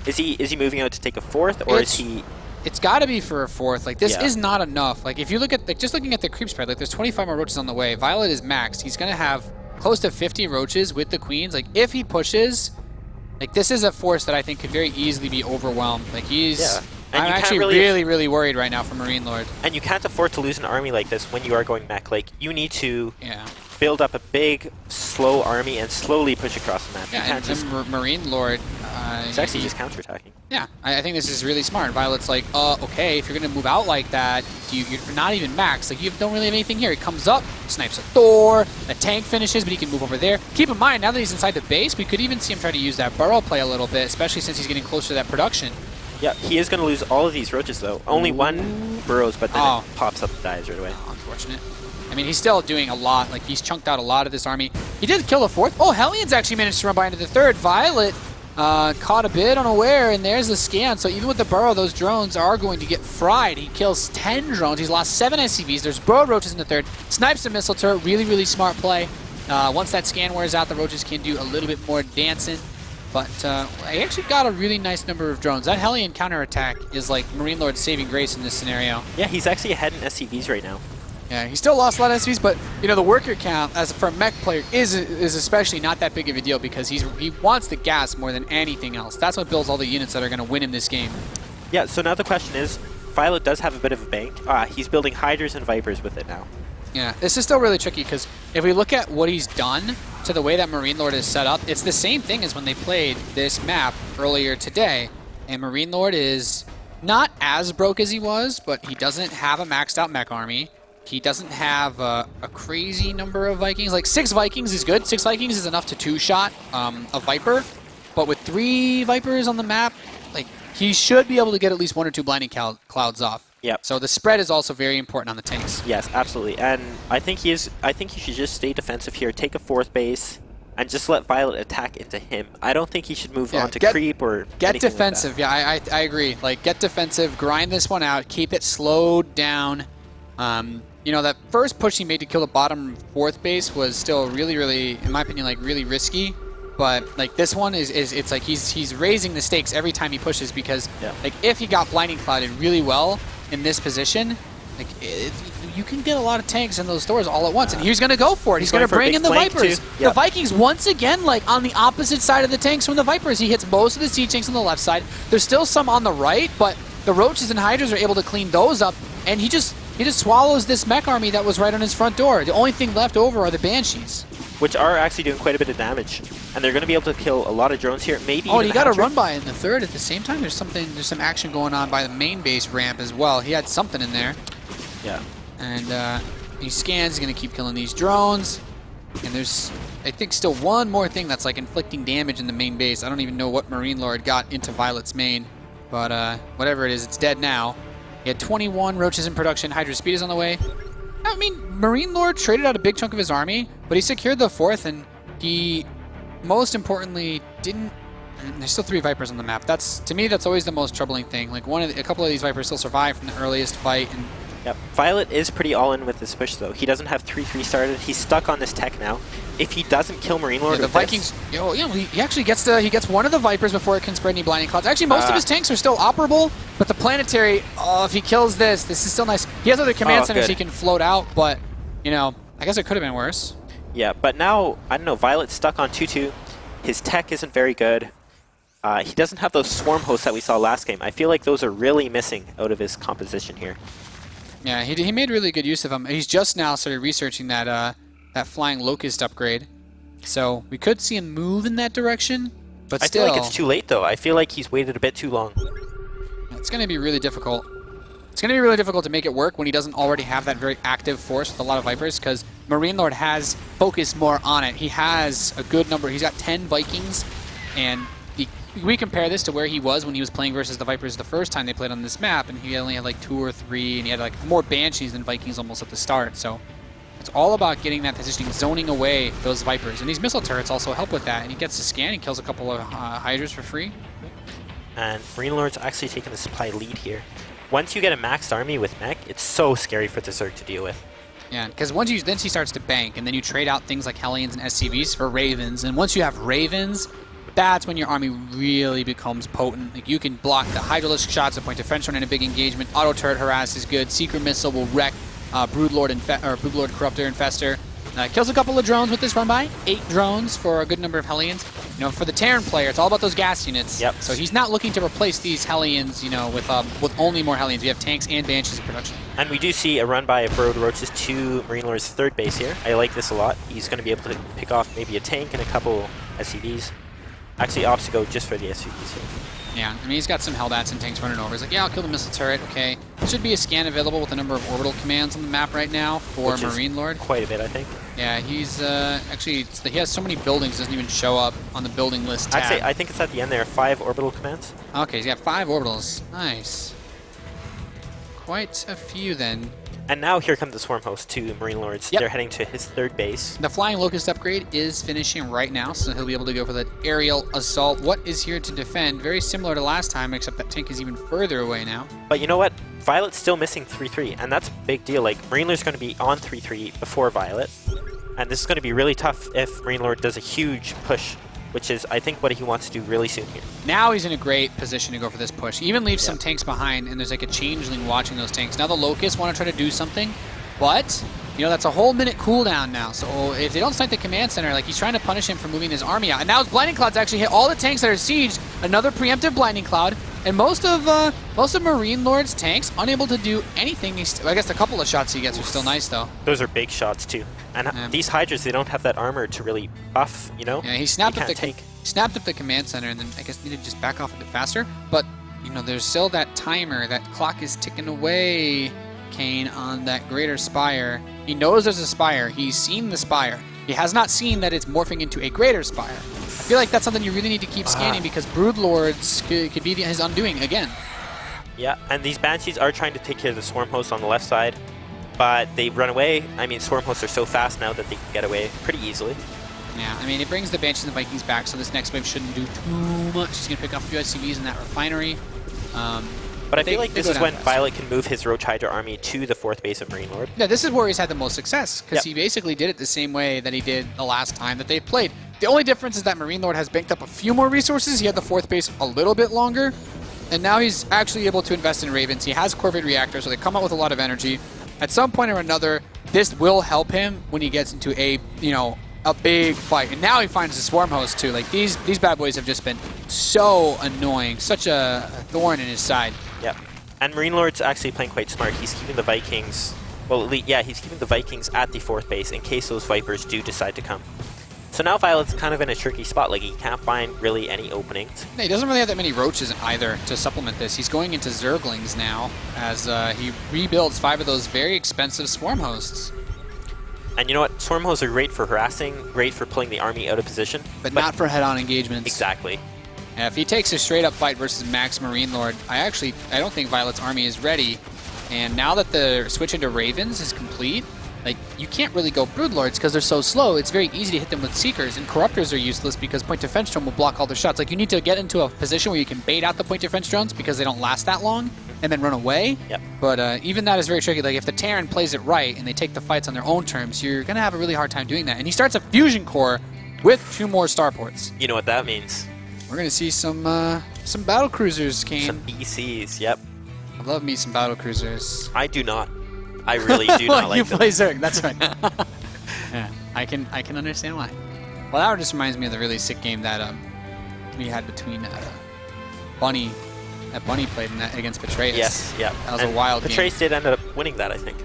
Is he moving out to take a 4th, or is he? It's got to be for a 4th. Like, this Yeah. is not enough. Like, if you look at, like, just looking at the creep spread, like, there's 25 more roaches on the way. ViOlet is maxed. He's going to have close to 50 roaches with the queens. Like, if he pushes, like, this is a force that I think could very easily be overwhelmed. Like, he's... Yeah. And I'm you can't actually really really worried right now for MarineLord. And you can't afford to lose an army like this when you are going mech. Like, you need to Yeah. build up a big, slow army and slowly push across the map. You Yeah, can't and just. MarineLord... It's actually just counterattacking. Yeah, I think this is really smart. ViOlet's like, okay, if you're going to move out like that, you're not even max. Like, you don't really have anything here. He comes up, snipes a Thor, a tank finishes, but he can move over there. Keep in mind, now that he's inside the base, we could even see him try to use that burrow play a little bit, especially since he's getting closer to that production. Yeah, he is going to lose all of these roaches, though. Only one burrows, but then Oh. it pops up and dies right away. Unfortunate. I mean, he's still doing a lot. Like, he's chunked out a lot of this army. He did kill the 4th. Oh, Hellions actually managed to run by into the 3rd. ViOlet caught a bit unaware, and there's the scan. So even with the burrow, those drones are going to get fried. He kills 10 drones. He's lost 7 SCVs. There's burrowed roaches in the 3rd. Snipes the missile turret. Really, really smart play. Once that scan wears out, the roaches can do a little bit more dancing. But I actually got a really nice number of drones. That Hellion counterattack is like MarineLord's saving grace in this scenario. Yeah, he's actually ahead in SCVs right now. Yeah, he still lost a lot of SCVs, but the worker count for a mech player is especially not that big of a deal because he wants the gas more than anything else. That's what builds all the units that are going to win him this game. Yeah, so now the question is, ViOlet does have a bit of a bank. He's building Hydras and Vipers with it now. Yeah, this is still really tricky because if we look at what he's done to the way that MarineLord is set up, it's the same thing as when they played this map earlier today. And MarineLord is not as broke as he was, but he doesn't have a maxed out mech army. He doesn't have a crazy number of Vikings. Like 6 Vikings is good. 6 Vikings is enough to 2-shot a Viper. But with 3 Vipers on the map, like he should be able to get at least 1 or 2 blinding clouds off. Yep. So the spread is also very important on the tanks. Yes, absolutely. And I think he should just stay defensive here, take a 4th base, and just let ViOlet attack into him. I don't think he should move on to creep or get anything defensive. Like that. Yeah, I agree. Like get defensive, grind this one out, keep it slowed down. That first push he made to kill the bottom 4th base was still really, really, in my opinion, like really risky. But like this one it's like he's raising the stakes every time he pushes because like if he got blinding clouded really well in this position, like you can get a lot of tanks in those Thors all at once, and he's going to go for it. He's going to bring in the Vipers. The Vikings once again like on the opposite side of the tanks from the Vipers. He hits most of the siege tanks on the left side. There's still some on the right, but the Roaches and Hydras are able to clean those up, and he just swallows this mech army that was right on his front door. The only thing left over are the Banshees, which are actually doing quite a bit of damage, and they're going to be able to kill a lot of drones here. Maybe. Oh, and he got a run by in the 3rd at the same time. There's some action going on by the main base ramp as well. He had something in there. Yeah. And he scans. He's going to keep killing these drones. And there's, I think, still one more thing that's like inflicting damage in the main base. I don't even know what MarineLord got into ViOlet's main. But whatever it is, it's dead now. He had 21 roaches in production. Hydra speed is on the way. I mean, MarineLord traded out a big chunk of his army, but he secured the 4th, and he, most importantly, didn't... There's still 3 Vipers on the map. That's, to me, that's always the most troubling thing. Like, a couple of these Vipers still survive from the earliest fight, and Yep. ViOlet is pretty all-in with this push, though. He doesn't have 3-3 started. He's stuck on this tech now. If he doesn't kill MarineLord, the Vikings... he actually gets one of the Vipers before it can spread any blinding clouds. Actually, most of his tanks are still operable, but the Planetary, if he kills this is still nice. He has other command centers he can float out, but, you know, I guess it could have been worse. Yeah, but now, I don't know, ViOlet's stuck on 2-2. His tech isn't very good. He doesn't have those swarm hosts that we saw last game. I feel like those are really missing out of his composition here. Yeah, he made really good use of them. He's just now started researching that that flying locust upgrade, so we could see him move in that direction. But still, I feel like it's too late though. I feel like he's waited a bit too long. It's going to be really difficult. It's going to be really difficult to make it work when he doesn't already have that very active force with a lot of Vipers, because MarineLord has focused more on it. He has a good number. He's got 10 Vikings, and we compare this to where he was when he was playing versus the Vipers the first time they played on this map, and he only had like 2 or 3, and he had like more Banshees than Vikings almost at the start. So it's all about getting that positioning, zoning away those Vipers. And these missile turrets also help with that. And he gets to scan, he kills a couple of Hydras for free. And MarineLord's actually taking the supply lead here. Once you get a maxed army with mech, it's so scary for the Zerg to deal with. Yeah, because then she starts to bank, and then you trade out things like Hellions and SCVs for Ravens. And once you have Ravens, that's when your army really becomes potent. Like, you can block the Hydralisk shots at point of French run in a big engagement. Auto turret harass is good. Secret missile will wreck Broodlord Corruptor Infester. Kills a couple of drones with this run by. 8 drones for a good number of Hellions. You know, for the Terran player, it's all about those gas units. Yep. So he's not looking to replace these Hellions, you know, with only more Hellions. We have tanks and Banshees in production. And we do see a run by of Ro32 to MarineLord's 3rd base here. I like this a lot. He's going to be able to pick off maybe a tank and a couple SCVs. Actually opts to go just for the SCVs here. Yeah, I mean, he's got some Hellbats and tanks running over. He's like, yeah, I'll kill the missile turret, okay. There should be a scan available with a number of orbital commands on the map right now for MarineLord. Quite a bit, I think. Yeah, he's actually, he has so many buildings, doesn't even show up on the building list tab. I think it's at the end there, 5 orbital commands. Okay, he's got 5 orbitals. Nice. Quite a few then. And now here come the swarm host to MarineLord's. Yep. They're heading to his 3rd base. The Flying Locust upgrade is finishing right now, so he'll be able to go for the aerial assault. What is here to defend? Very similar to last time, except that tank is even further away now. But you know what? ViOlet's still missing 3-3, and that's a big deal. Like, MarineLord's going to be on 3-3 before ViOlet. And this is going to be really tough if MarineLord does a huge push, which is, I think, what he wants to do really soon here. Now he's in a great position to go for this push. He even leaves some tanks behind, and there's like a changeling watching those tanks. Now the Locusts want to try to do something, but, you know, that's a whole minute cooldown now. So if they don't snipe the command center, like, he's trying to punish him for moving his army out. And now his Blinding Clouds actually hit all the tanks that are sieged. Another preemptive Blinding Cloud. And most of MarineLord's tanks unable to do anything. I guess a couple of shots he gets are still nice, though. Those are big shots, too. And these Hydras, they don't have that armor to really buff, you know? Yeah, he snapped up the command center, and then I guess needed to just back off a bit faster. But, you know, there's still that timer. That clock is ticking away, Kane, on that greater spire. He knows there's a spire. He's seen the spire. He has not seen that it's morphing into a greater spire. I feel like that's something you really need to keep scanning, because Broodlords could be his undoing again. Yeah, and these Banshees are trying to take care of the Swarm Hosts on the left side, but they run away. I mean, Swarm Hosts are so fast now that they can get away pretty easily. Yeah, I mean, it brings the Banshees and the Vikings back, so this next wave shouldn't do too much. He's going to pick off a few SCVs in that refinery. But I feel like this is when ViOlet can move his Roach Hydra army to the 4th base of MarineLord. Yeah, this is where he's had the most success, because he basically did it the same way that he did the last time that they played. The only difference is that MarineLord has banked up a few more resources. He had the 4th base a little bit longer, and now he's actually able to invest in Ravens. He has Corvid reactors, so they come out with a lot of energy. At some point or another, this will help him when he gets into a, you know, a big fight. And now he finds the Swarm Host too. Like, these bad boys have just been so annoying, such a thorn in his side. Yep. And MarineLord's actually playing quite smart. He's keeping the Vikings, well, he's keeping the Vikings at the 4th base in case those Vipers do decide to come. So now ViOlet's kind of in a tricky spot. Like, he can't find really any openings. He doesn't really have that many Roaches either to supplement this. He's going into Zerglings now as he rebuilds 5 of those very expensive Swarm Hosts. And you know what? Swarm Hosts are great for harassing, great for pulling the army out of position. But not for head-on engagements. Exactly. And if he takes a straight up fight versus Max MarineLord, I don't think ViOlet's army is ready. And now that the switch into Ravens is complete, like, you can't really go Broodlords because they're so slow. It's very easy to hit them with Seekers, and Corruptors are useless because Point Defense Drone will block all their shots. Like, you need to get into a position where you can bait out the Point Defense Drones because they don't last that long, and then run away. Yep. But even that is very tricky. Like, if the Terran plays it right and they take the fights on their own terms, you're going to have a really hard time doing that. And he starts a Fusion Core with 2 more Starports. You know what that means? We're going to see some battle cruisers, Kane. Some BCs, yep. I love me some battle cruisers. I do not. I really do not like you them. play Zerg, that's right. Yeah, I can understand why. Well, that just reminds me of the really sick game that we had between Bunny. That Bunny played in that against Betrayus. Yes, yeah. That was a wild game. Betrayus did end up winning that, I think.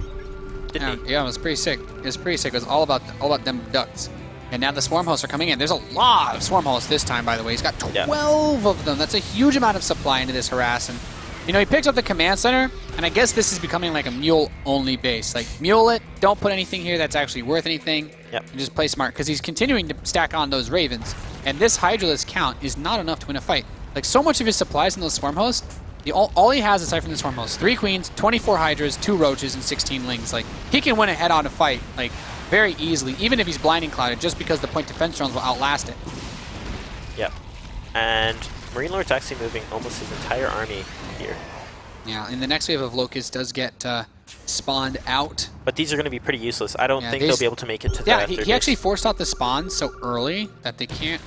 Didn't he? Yeah, it was pretty sick. It was pretty sick. It was all about them ducks. And now the Swarm Hosts are coming in. There's a lot of Swarm Hosts this time, by the way. He's got 12 of them. That's a huge amount of supply into this harass. And you know, he picks up the command center, and I guess this is becoming like a mule-only base. Like, mule it, don't put anything here that's actually worth anything, Yep. and just play smart, because he's continuing to stack on those Ravens. And this Hydraless count is not enough to win a fight. Like, so much of his supplies in those Swarm Hosts, all he has aside from the Swarm Hosts, 3 Queens, 24 Hydras, 2 Roaches, and 16 Lings. Like, he can win a head-on fight, like, very easily, even if he's Blinding Clouded, just because the Point Defense Drones will outlast it. Yep. And MarineLord's actually moving almost his entire army here. Yeah, and the next wave of Locust does get spawned out. But these are going to be pretty useless. I don't think they'll be able to make it to yeah, the he actually forced out the spawns so early that they can't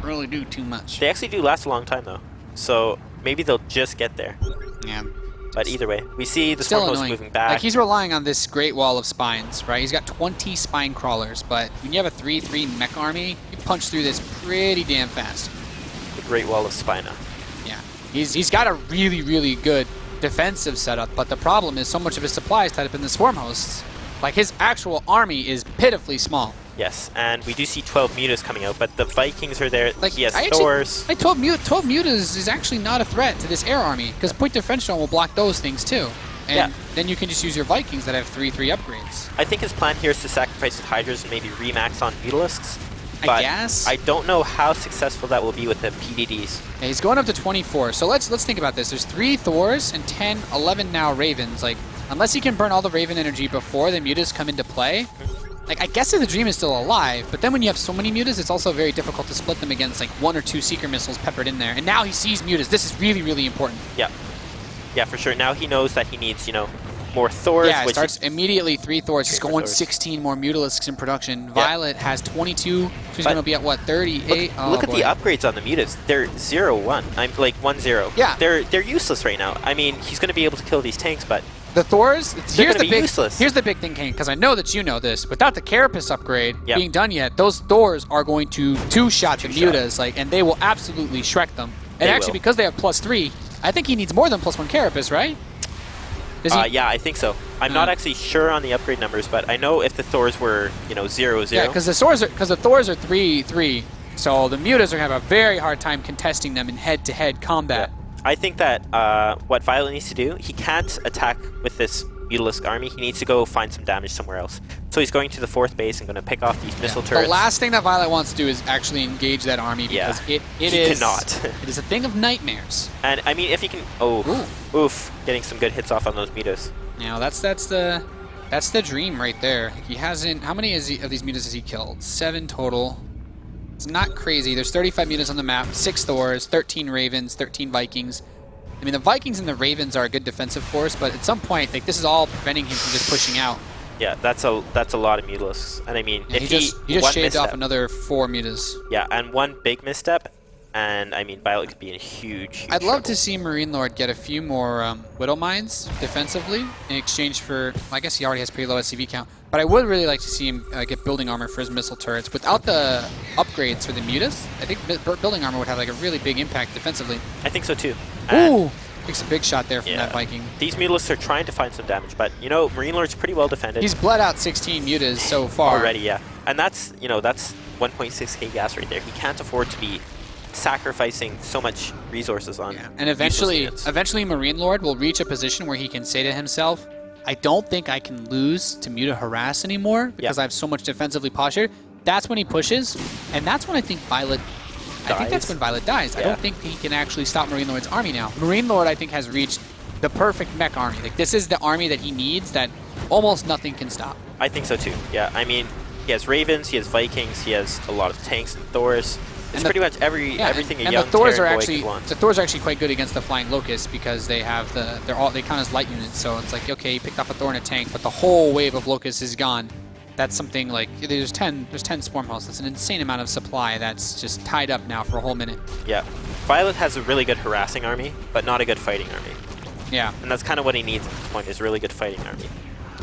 really do too much. They actually do last a long time, though. So maybe they'll just get there. Yeah. But either way, we see the Still Swarm Host annoying. moving back. Like, he's relying on this Great Wall of Spines, right? He's got 20 Spine Crawlers, but when you have a 3/3 mech army, you punch through this pretty damn fast. The Great Wall of Spina. Yeah. He's got a really, really good defensive setup, but the problem is so much of his supply is tied up in the Swarm Hosts. Like, his actual army is pitifully small. Yes, and we do see 12 Mutas coming out, but the Vikings are there. Like, He has Thors. 12 Mutas is actually not a threat to this air army, because Point Defense Drone will block those things too. And then you can just use your Vikings that have 3/3 upgrades. I think his plan here is to sacrifice his Hydras and maybe remax on Mutalisks. I guess. I don't know how successful that will be with the PDDs. Yeah, he's going up to 24. So let's think about this. There's 3 Thors and 10, 11 now Ravens. Like, unless he can burn all the Raven energy before the Mutas come into play, like, I guess if the Dream is still alive, but then when you have so many Mutas, it's also very difficult to split them against, like, 1 or 2 Seeker Missiles peppered in there. And now he sees Mutas. This is really, really important. Yeah. Yeah, for sure. Now he knows that he needs, you know, more Thors. Yeah, it which starts immediately 3 Thors. He's going Thors. 16 more Mutalisks in production. ViOlet has 22. She's going to be at, what, 38? Look at the upgrades on the Mutas. They're 0-1. I'm like 1-0. Yeah. They're useless right now. I mean, he's going to be able to kill these tanks, but the Thors, here's the big thing, Kane, because I know that you know this. Without the Carapace upgrade being done yet, those Thors are going to two-shot the Mutas, like, and they will absolutely Shrek them. And actually, because they have +3, I think he needs more than +1 Carapace, right? Yeah, I think so. I'm not actually sure on the upgrade numbers, but I know if the Thors were, you know, 0-0. Yeah, because the Thors are 3/3, so the Mutas are going to have a very hard time contesting them in head-to-head combat. Yeah. I think that what ViOlet needs to do, he can't attack with this Mutalisk army. He needs to go find some damage somewhere else. So he's going to the 4th base and going to pick off these missile turrets. The last thing that ViOlet wants to do is actually engage that army because it cannot. It is a thing of nightmares. And I mean, if he can, oof, getting some good hits off on those Mutas. Now that's the dream right there. He hasn't. How many of these Mutas has he killed? 7 total. It's not crazy. There's 35 Mutas on the map, 6 Thors, 13 Ravens, 13 Vikings. I mean, the Vikings and the Ravens are a good defensive force, but at some point, like, this is all preventing him from just pushing out. Yeah, that's a lot of Mutalisks. And I mean, if he just shaved off another 4 Mutas. Yeah, and one big misstep, and I mean, ViOlet could be in huge I'd love trouble. to see MarineLord get a few more Widow Mines defensively in exchange for, I guess he already has pretty low SCV count, but I would really like to see him get building armor for his missile turrets. Without the upgrades for the Mutas, I think building armor would have like a really big impact defensively. I think so too. Ooh! Takes a big shot there from that Viking. These Mutalisks are trying to find some damage, but, you know, MarineLord's pretty well defended. He's bled out 16 Mutas so far. Already, yeah. And that's, you know, that's 1.6k gas right there. He can't afford to be sacrificing so much resources on. Yeah. And eventually MarineLord will reach a position where he can say to himself, I don't think I can lose to Muta Harass anymore because I have so much defensively postured. That's when he pushes, and that's when I think ViOlet I think that's when ViOlet dies. I don't think he can actually stop MarineLord's army now. MarineLord, I think, has reached the perfect mech army. Like, this is the army that he needs that almost nothing can stop. I think so too. Yeah, I mean, he has Ravens, he has Vikings, he has a lot of tanks and Thors. It's pretty much everything a young the Thors Terran are boy actually could want. the Thors are actually quite good against the flying locusts because they have they count as light units. So it's like, okay, you picked off a Thor and a tank, but the whole wave of locusts is gone. That's something like there's 10 swarm hulls. That's an insane amount of supply that's just tied up now for a whole minute. Yeah, ViOlet has a really good harassing army, but not a good fighting army. Yeah, and that's kind of what he needs at this point, is a really good fighting army.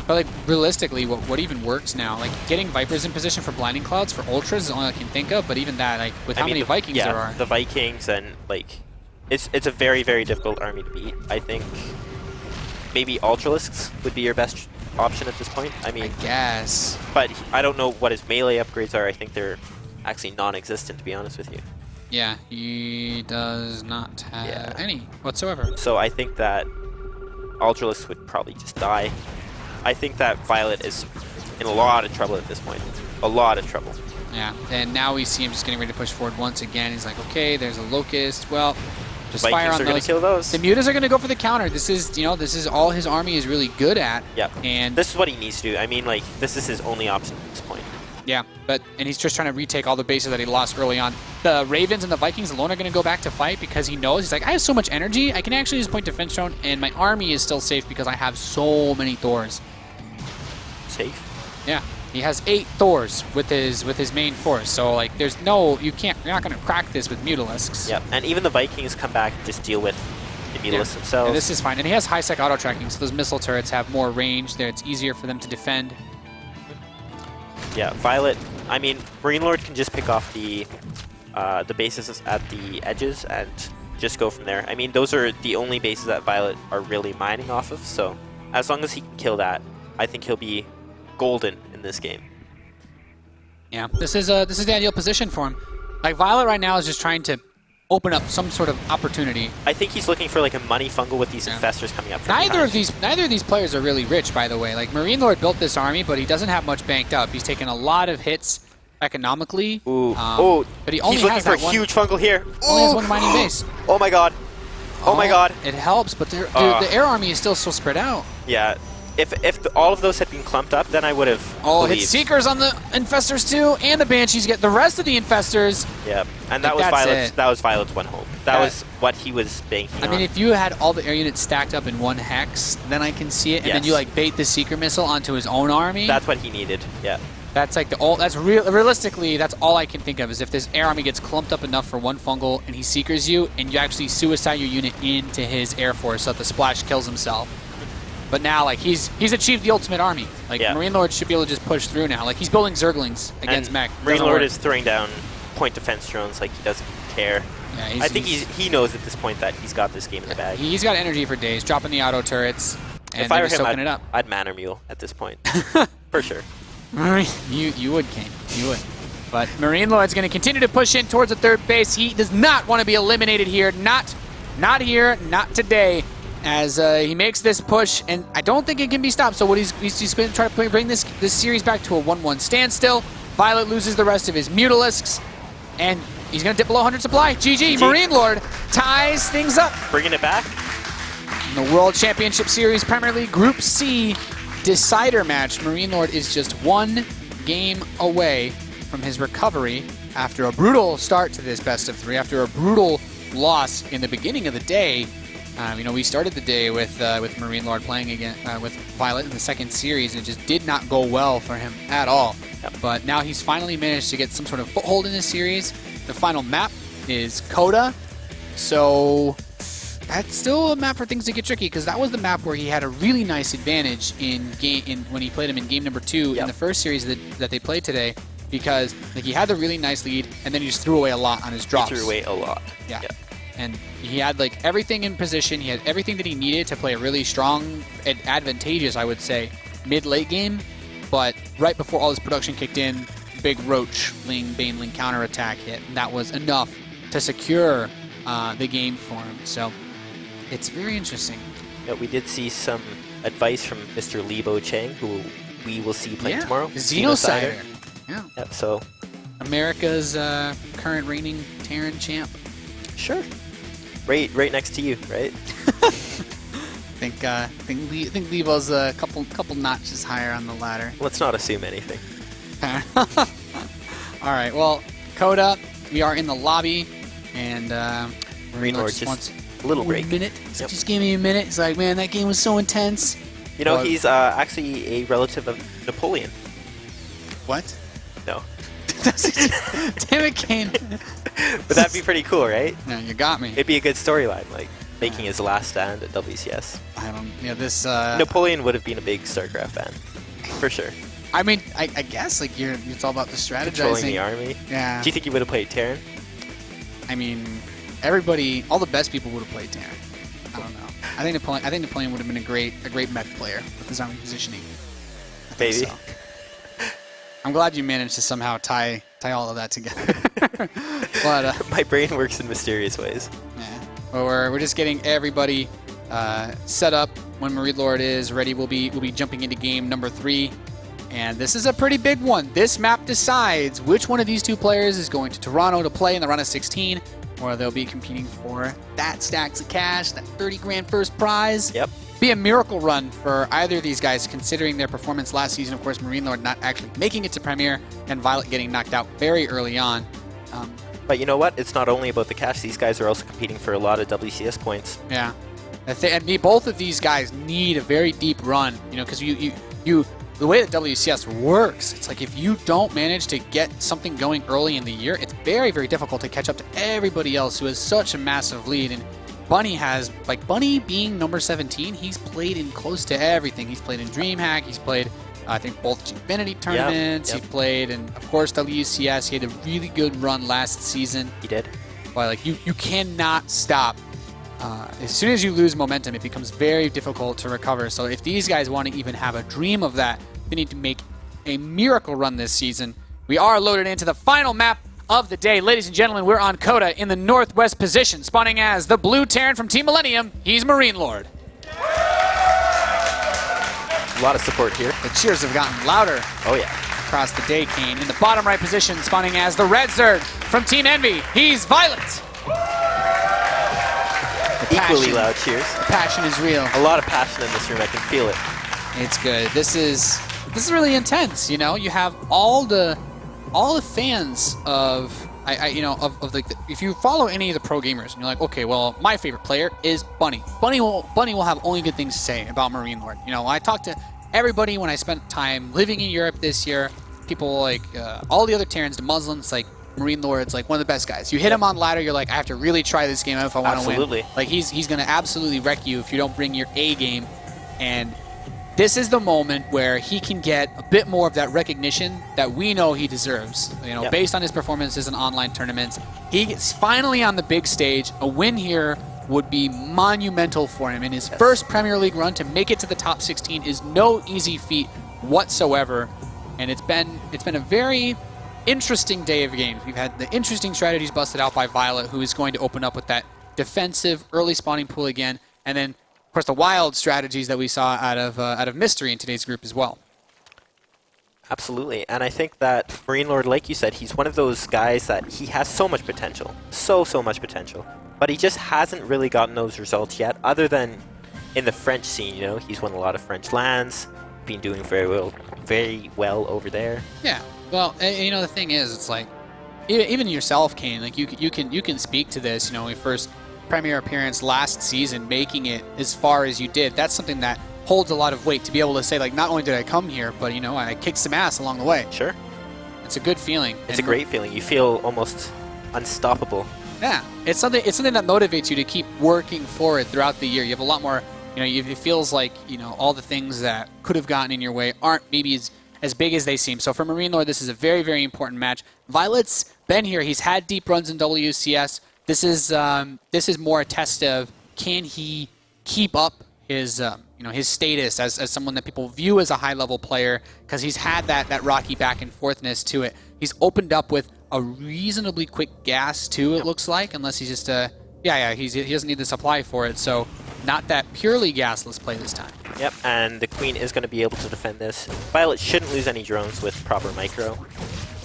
But like realistically, what even works now? Like getting Vipers in position for Blinding Clouds for Ultras is the only I can think of. But even that, like with how many Vikings there are, the Vikings, and like it's a very, very difficult army to beat. I think maybe Ultralisks would be your best option at this point. I mean, I guess. But I don't know what his melee upgrades are. I think they're actually non-existent, to be honest with you. Yeah, he does not have any whatsoever. So I think that Ultralisk would probably just die. I think that ViOlet is in a lot of trouble at this point. A lot of trouble. Yeah, and now we see him just getting ready to push forward once again. He's like, okay, there's a Locust. Well, just Vikings fire on are those. Gonna kill those. The Mutas are going to go for the counter. This is, this is all his army is really good at. Yeah, and this is what he needs to do. I mean, like, this is his only option at this point. Yeah, and he's just trying to retake all the bases that he lost early on. The Ravens and the Vikings alone are going to go back to fight because he knows, he's like, I have so much energy, I can actually just point defense drone, and my army is still safe because I have so many Thors. Safe? Yeah, he has 8 Thors with his main force, so like, there's no, you're not going to crack this with Mutalisks. Yeah, and even the Vikings come back and just deal with the Mutalisks themselves. And this is fine, and he has high-sec auto-tracking, so those missile turrets have more range there, it's easier for them to defend. Yeah, ViOlet, I mean, MarineLord can just pick off the bases at the edges and just go from there. I mean, those are the only bases that ViOlet are really mining off of, so as long as he can kill that, I think he'll be golden in this game. Yeah, this is the ideal position for him. Like, ViOlet right now is just trying to open up some sort of opportunity. I think he's looking for like a money fungal with these infestors coming up from Neither of these players are really rich, by the way. Like, MarineLord built this army, but he doesn't have much banked up. He's taken a lot of hits economically. Ooh, but he only he's looking has for a that huge fungal here. Only has one mining base. Oh my god. Oh my god. It helps, but the air army is still so spread out. Yeah. If all of those had been clumped up, then I would have hit Seekers on the Infestors too, and the Banshees get the rest of the Infestors. Yeah, and that was ViOlet's one hope. That was what he was banking on. I mean, if you had all the air units stacked up in one hex, then I can see it, and then you like bait the Seeker missile onto his own army. That's what he needed, yeah. That's like realistically, that's all I can think of, is if this air army gets clumped up enough for one fungal and he Seekers you, and you actually suicide your unit into his air force so that the splash kills himself. But now, like, he's achieved the ultimate army. Like, MarineLord should be able to just push through now. Like, he's building Zerglings against mech. MarineLord is throwing down point defense drones like he doesn't care. Yeah, I think he knows at this point that he's got this game in the bag. He's got energy for days, dropping the auto turrets, and then soaking it up. I'd Manor Mule at this point, for sure. You would, Kane. You would. But MarineLord's going to continue to push in towards the third base. He does not want to be eliminated here. Not here, not today. As he makes this push, and I don't think it can be stopped. So what he's going to try to bring this series back to a 1-1 standstill. ViOlet loses the rest of his Mutalisks, and he's going to dip below 100 supply. GG. MarineLord ties things up. Bringing it back. In the World Championship Series Premier League Group C decider match, MarineLord is just 1 game away from his recovery after a brutal start to this best of 3, after a brutal loss in the beginning of the day. We started the day with MarineLord playing again with ViOlet in the second series, and it just did not go well for him at all. Yep. But now he's finally managed to get some sort of foothold in this series. The final map is Coda, so that's still a map for things to get tricky, because that was the map where he had a really nice advantage when he played him in game number 2 in the first series that they played today, because like he had the really nice lead, and then he just threw away a lot on his drops. He threw away a lot. Yeah. And he had like everything in position. He had everything that he needed to play a really strong and advantageous, I would say, mid-late game. But right before all this production kicked in, big Roach Baneling counterattack hit. And that was enough to secure the game for him. So it's very interesting. Yeah, we did see some advice from Mr. Libo Chang, who we will see playing tomorrow. Xenocider. Yeah. So America's current reigning Terran champ? Sure. Right next to you, right? I think Levo's a couple notches higher on the ladder. Let's not assume anything. All right, well, Coda, we are in the lobby, and MarineLord just wants a little break. Minute. Yep. Just give me a minute. It's like, man, that game was so intense. You know, he's actually a relative of Napoleon. What? No. Damn it, Kane. But that'd be pretty cool, right? No, you got me. It'd be a good storyline, like making his last stand at WCS. I don't. Yeah, this. Napoleon would have been a big StarCraft fan, for sure. I mean, I guess like it's all about the strategizing. Controlling the army. Yeah. Do you think he would have played Terran? I mean, everybody, all the best people would have played Terran. I don't know. I think Napoleon would have been a great mech player with his army positioning. Maybe. So. I'm glad you managed to somehow tie all of that together. But my brain works in mysterious ways. yeah. Well, we're just getting everybody set up. When MarineLord is ready, we'll be jumping into game number 3. And this is a pretty big one. This map decides which one of these two players is going to Toronto to play in the round of 16, or they'll be competing for that stacks of cash, that 30 grand first prize. Yep. Be a miracle run for either of these guys, considering their performance last season. Of course, MarineLord not actually making it to Premier, and ViOlet getting knocked out very early on. But you know what? It's not only about the cash. These guys are also competing for a lot of WCS points. Yeah. And both of these guys need a very deep run, because the way that WCS works, it's like if you don't manage to get something going early in the year, it's very, very difficult to catch up to everybody else who has such a massive lead. And Bunny being number 17, he's played in close to everything. He's played in DreamHack, he's played, I think, both Infinity tournaments, Yep. He played in, of course, WCS. He had a really good run last season. He did. But you cannot stop. As soon as you lose momentum, it becomes very difficult to recover. So if these guys want to even have a dream of that, they need to make a miracle run this season. We are loaded into the final map of the day. Ladies and gentlemen, we're on Coda in the northwest position, spawning as the blue Terran from Team Millennium. He's MarineLord. A lot of support here. The cheers have gotten louder Oh yeah. across the day, Kane. In the bottom right position, spawning as the red Zerg from Team Envy. He's ViOlet. Equally loud cheers. The passion is real. A lot of passion in this room. I can feel it. It's good. This is really intense. You have all the fans of if you follow any of the pro gamers and you're like, okay, well, my favorite player is Bunny. Bunny will have only good things to say about MarineLord. I talked to everybody when I spent time living in Europe this year. People like all the other Terrans, the Muslims, like MarineLord's like one of the best guys. You hit him on ladder, you're like, I have to really try this game out if I want to win. Absolutely. Like he's gonna absolutely wreck you if you don't bring your A game. And this is the moment where he can get a bit more of that recognition that we know he deserves. Yep. Based on his performances in online tournaments, he gets finally on the big stage. A win here would be monumental for him. In his first Premier League run, to make it to the top 16 is no easy feat whatsoever. And it's been a very interesting day of games. We've had the interesting strategies busted out by ViOlet, who is going to open up with that defensive early spawning pool again, and then of course the wild strategies that we saw out of Mystery in today's group as well. Absolutely, and I think that MarineLord, like you said, he's one of those guys that he has so much potential, so much potential, but he just hasn't really gotten those results yet, other than in the French scene. He's won a lot of French lands, been doing very well over there. Yeah. Well, the thing is, it's like even yourself, Kane. Like you can speak to this. Your first Premier appearance last season, making it as far as you did. That's something that holds a lot of weight to be able to say, like, not only did I come here, but I kicked some ass along the way. Sure. It's a good feeling. It's a great feeling. You feel almost unstoppable. Yeah. It's something that motivates you to keep working forward throughout the year. You have a lot more. It feels like all the things that could have gotten in your way aren't maybe as big as they seem. So for MarineLord, this is a very, very important match. ViOlet's been here. He's had deep runs in WCS. This is more a test of, can he keep up his his status as someone that people view as a high-level player, because he's had that rocky back and forthness to it. He's opened up with a reasonably quick gas too, it looks like, unless he's just he doesn't need the supply for it, so not that purely gasless play this time. Yep, and the Queen is going to be able to defend this. ViOlet shouldn't lose any drones with proper micro,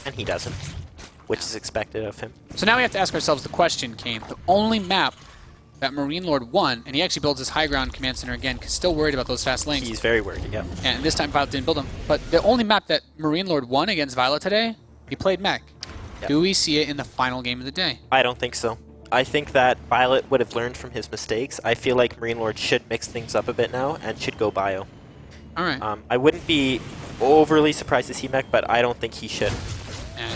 and he doesn't. which is expected of him. So now we have to ask ourselves the question, Kane. The only map that MarineLord won, and he actually builds his high ground command center again, because still worried about those fast lanes. He's very worried, yeah. And this time ViOlet didn't build them. But the only map that MarineLord won against ViOlet today, he played mech. Yep. Do we see it in the final game of the day? I don't think so. I think that ViOlet would have learned from his mistakes. I feel like MarineLord should mix things up a bit now and should go bio. All right. I wouldn't be overly surprised to see mech, but I don't think he should.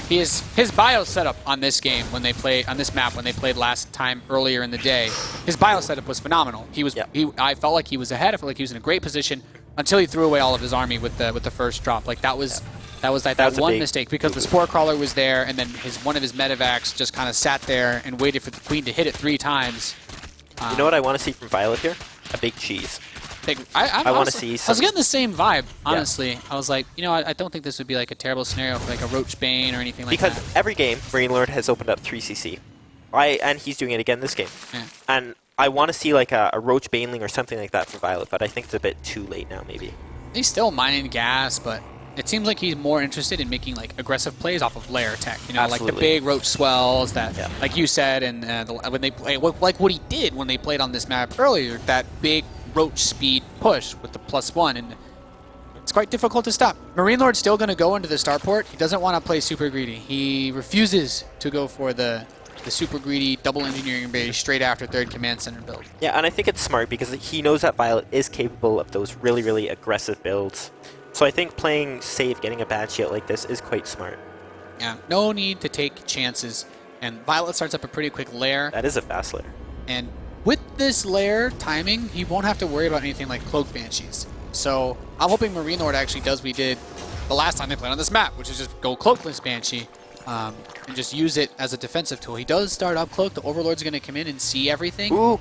His bio setup on this game when they played on this map when they played last time earlier in the day, his bio setup was phenomenal. He was I felt like he was ahead. I felt like he was in a great position until he threw away all of his army with the first drop. Like that was that one mistake because the Spore Crawler was there and then one of his medevacs just kind of sat there and waited for the Queen to hit it 3 times. You know what I want to see from ViOlet here? A big cheese. I want to see some... I was getting the same vibe, honestly. Yeah. I was like, you know, I don't think this would be like a terrible scenario for like a Roach Bane or anything like that. Because every game, MarineLord has opened up 3cc. And he's doing it again this game. Yeah. And I want to see like a Roach Baneling or something like that for ViOlet, but I think it's a bit too late now, maybe. He's still mining gas, but it seems like he's more interested in making like aggressive plays off of layer tech. You know, Absolutely. like the big Roach swells that, like you said, and when they play, like what he did when they played on this map earlier, that big Roach speed push with the +1, and it's quite difficult to stop. MarineLord's still going to go into the starport. He doesn't want to play super greedy. He refuses to go for the super greedy double engineering base straight after 3rd command center build. Yeah, and I think it's smart because he knows that ViOlet is capable of those really, really aggressive builds. So I think playing safe, getting a Banshee out like this is quite smart. Yeah, no need to take chances. And ViOlet starts up a pretty quick lair. That is a fast lair. And with this lair timing, he won't have to worry about anything like Cloak Banshees. So I'm hoping MarineLord actually does what we did the last time they played on this map, which is just go Cloakless Banshee and just use it as a defensive tool. He does start up Cloak. The Overlord's going to come in and see everything. Ooh,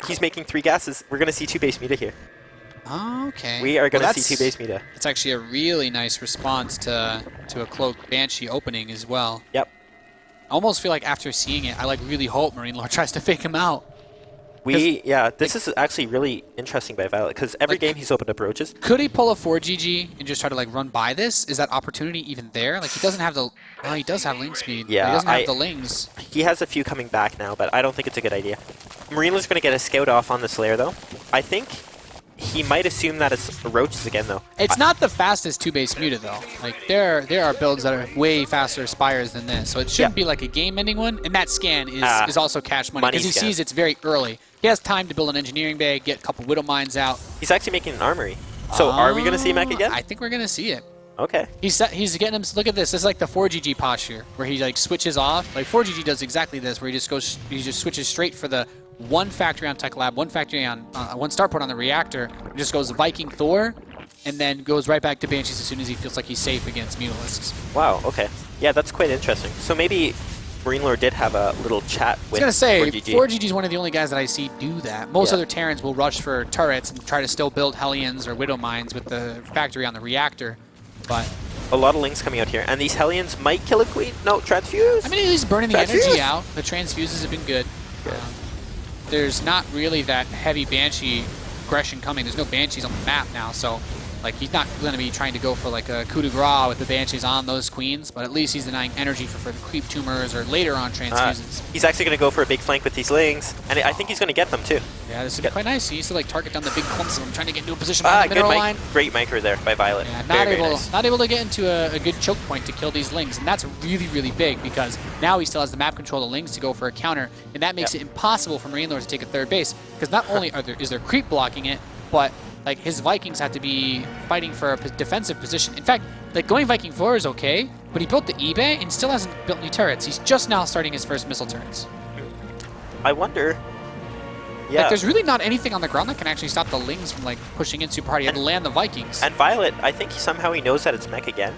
he's making 3 gases. We're going to see 2 base meta here. Okay. We are going to see 2 base meta. It's actually a really nice response to a Cloak Banshee opening as well. Yep. I almost feel like after seeing it, I like really hope MarineLord tries to fake him out. This is actually really interesting by ViOlet because every game he's opened up roaches. Could he pull a 4GG and just try to like run by this? Is that opportunity even there? Like he doesn't have the, well, he does have ling speed. Yeah, he doesn't have the lings. He has a few coming back now, but I don't think it's a good idea. MarineLord's going to get a scout off on this lair though. I think he might assume that it's roaches again though. It's not the fastest 2-base muta though. Like there are builds that are way faster spires than this, so it shouldn't be like a game-ending one. And that scan is also cash money because he sees it's very early. He has time to build an engineering bay, get a couple Widow Mines out. He's actually making an armory. So are we going to see mech again? I think we're going to see it. Okay. He's getting him. Look at this. This is like the 4GG posture where he like switches off. Like 4GG does exactly this, where he just switches straight for the 1 factory on Tech Lab, 1 factory on 1 starport on the reactor. Just goes Viking Thor, and then goes right back to Banshees as soon as he feels like he's safe against Mutalisks. Wow. Okay. Yeah, that's quite interesting. So maybe MarineLord did have a little chat with 4GG. I was going to say, 4GG is one of the only guys that I see do that. Most other Terrans will rush for turrets and try to still build Hellions or Widow Mines with the factory on the reactor. But a lot of links coming out here. And these Hellions might kill a Queen. No, Transfuse. I mean, he's burning the energy out. The Transfuses have been good. There's not really that heavy Banshee aggression coming. There's no Banshees on the map now, so like he's not going to be trying to go for like a coup de grace with the Banshees on those Queens, but at least he's denying energy for the creep tumors or later on transfuses. He's actually going to go for a big flank with these lings, and I think he's going to get them too. Yeah, this is quite nice. He used to like target down the big clumps of them, trying to get into a position on the mineral line. Great micro there by ViOlet. Yeah, not able to get into a good choke point to kill these lings, and that's really, really big because now he still has the map control of the lings to go for a counter, and that makes it impossible for MarineLord to take a 3rd base because not only is there creep blocking it, but like his Vikings have to be fighting for a defensive position. In fact, like going Viking 4 is okay, but he built the eBay and still hasn't built any turrets. He's just now starting his first missile turrets. I wonder. Yeah. Like, there's really not anything on the ground that can actually stop the lings from like pushing in super hard. He had to land the Vikings. And ViOlet, I think somehow he knows that it's mech again,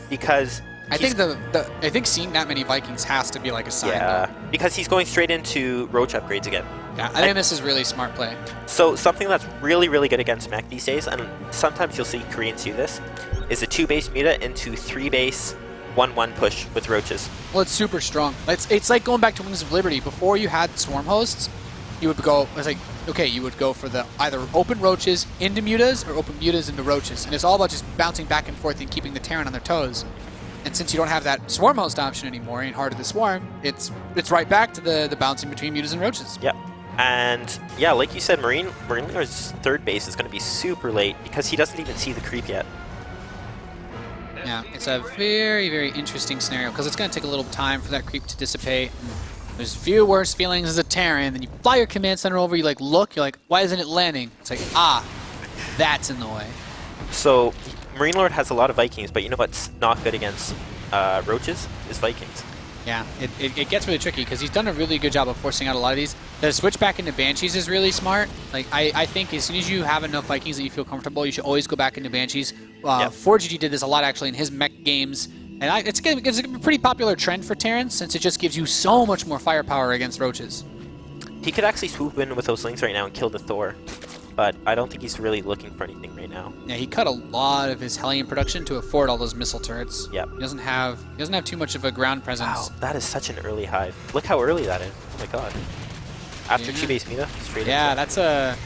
because I think seeing that many Vikings has to be like a sign. Yeah, because he's going straight into roach upgrades again. Yeah, I think this is really smart play. So something that's really, really good against mech these days, and sometimes you'll see Koreans do this, is a 2-base muta into 3-base 1-1 push with roaches. Well, it's super strong. It's like going back to Wings of Liberty. Before you had swarm hosts, you would go, it's like, okay, you would go for the either open roaches into mutas or open mutas into roaches. And it's all about just bouncing back and forth and keeping the Terran on their toes. And since you don't have that swarm host option anymore in Heart of the Swarm, it's right back to the bouncing between mutas and roaches. Yep. And yeah, like you said, MarineLord's third base is going to be super late because he doesn't even see the creep yet. Yeah, it's a very, very interesting scenario because it's going to take a little time for that creep to dissipate. There's few worse feelings as a Terran. Then you fly your command center over, you like look, you're like, why isn't it landing? It's like, that's in the way. So MarineLord has a lot of Vikings, but you know what's not good against roaches is Vikings. Yeah, it gets really tricky because he's done a really good job of forcing out a lot of these. The switch back into Banshees is really smart. Like I think as soon as you have enough Vikings that you feel comfortable, you should always go back into Banshees. 4GG did this a lot actually in his mech games. And it's a pretty popular trend for Terrans since it just gives you so much more firepower against roaches. He could actually swoop in with those lings right now and kill the Thor, but I don't think he's really looking for anything right now. Yeah, he cut a lot of his Hellion production to afford all those missile turrets. Yep. He doesn't have too much of a ground presence. Wow, that is such an early hive. Look how early that is. Oh my god. After 2-base Muta, straight yeah, into that's a...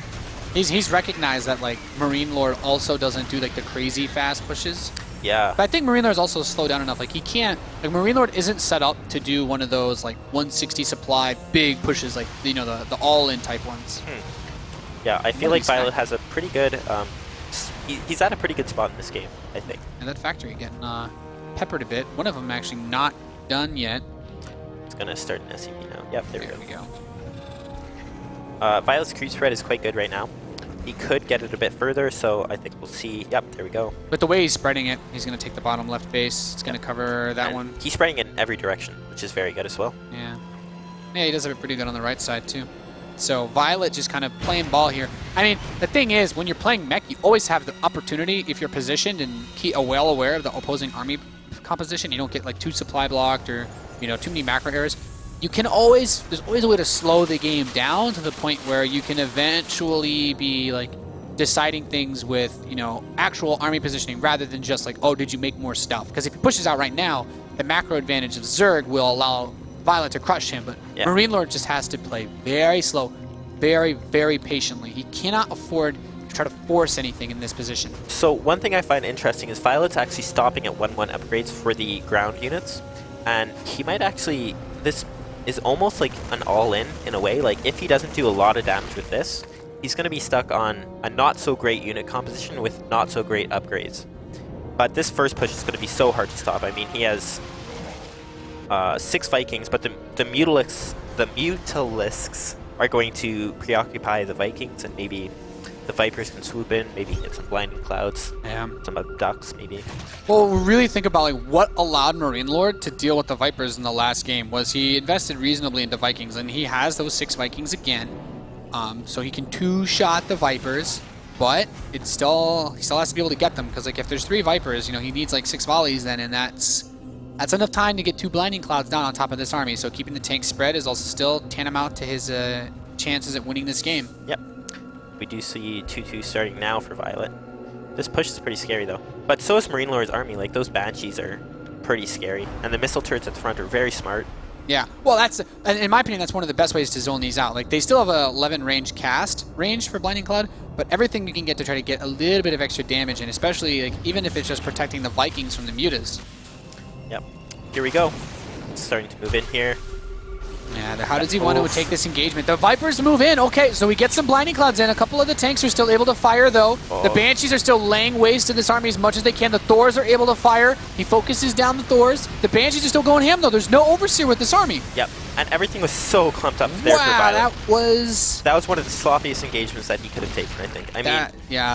He's recognized that like MarineLord also doesn't do like the crazy fast pushes. Yeah. But I think MarineLord's also slowed down enough. Like he can't, like MarineLord isn't set up to do one of those like 160 supply big pushes, like the all-in type ones. Yeah, I feel like ViOlet has a pretty good, he's at a pretty good spot in this game, I think. And that factory getting peppered a bit. One of them actually not done yet. It's gonna start an SCP now. Yep, there we go. go. ViOlet's creep spread is quite good right now. He could get it a bit further, so I think we'll see. Yep, there we go. But the way he's spreading it, he's going to take the bottom left base. It's going to cover that one. He's spreading it in every direction, which is very good as well. Yeah. Yeah, he does have it pretty good on the right side, too. So ViOlet just kind of playing ball here. I mean, the thing is, when you're playing mech, you always have the opportunity, if you're positioned and well aware of the opposing army composition, you don't get like too supply blocked or, too many macro errors. There's always a way to slow the game down to the point where you can eventually be like deciding things with, actual army positioning rather than just like, oh, did you make more stuff? Because if he pushes out right now, the macro advantage of Zerg will allow ViOlet to crush him, but MarineLord just has to play very slow, very, very patiently. He cannot afford to try to force anything in this position. So one thing I find interesting is ViOlet's actually stopping at 1-1 upgrades for the ground units, and he might actually, this is almost like an all-in in a way. Like if he doesn't do a lot of damage with this, he's going to be stuck on a not so great unit composition with not so great upgrades. But this first push is going to be so hard to stop. I mean, he has 6 Vikings, but the Mutalisks are going to preoccupy the Vikings, and maybe the Vipers can swoop in, maybe get some blinding clouds, some abducts maybe. Well, really think about like what allowed MarineLord to deal with the Vipers in the last game was he invested reasonably into Vikings, and he has those 6 Vikings again. So he can 2-shot the Vipers, but he still has to be able to get them, because like if there's 3 Vipers, he needs like 6 volleys then, and that's enough time to get 2 blinding clouds down on top of this army. So keeping the tank spread is also still tantamount to his chances at winning this game. Yep. We do see 2-2 starting now for ViOlet. This push is pretty scary though. But so is MarineLord's army. Like those Banshees are pretty scary, and the missile turrets at the front are very smart. Yeah, well, in my opinion, that's one of the best ways to zone these out. Like they still have a 11 range cast range for Blinding Cloud, but everything you can get to try to get a little bit of extra damage, and especially like even if it's just protecting the Vikings from the mutas. Yep. Here we go. It's starting to move in here. Yeah, how does he want to take this engagement? The Vipers move in. Okay, so we get some Blinding Clouds in. A couple of the tanks are still able to fire, though. The Banshees are still laying waste to this army as much as they can. The Thors are able to fire. He focuses down the Thors. The Banshees are still going ham, though. There's no Overseer with this army. Yep, and everything was so clumped up there for ViOlet. That was one of the sloppiest engagements that he could have taken, I think. I mean,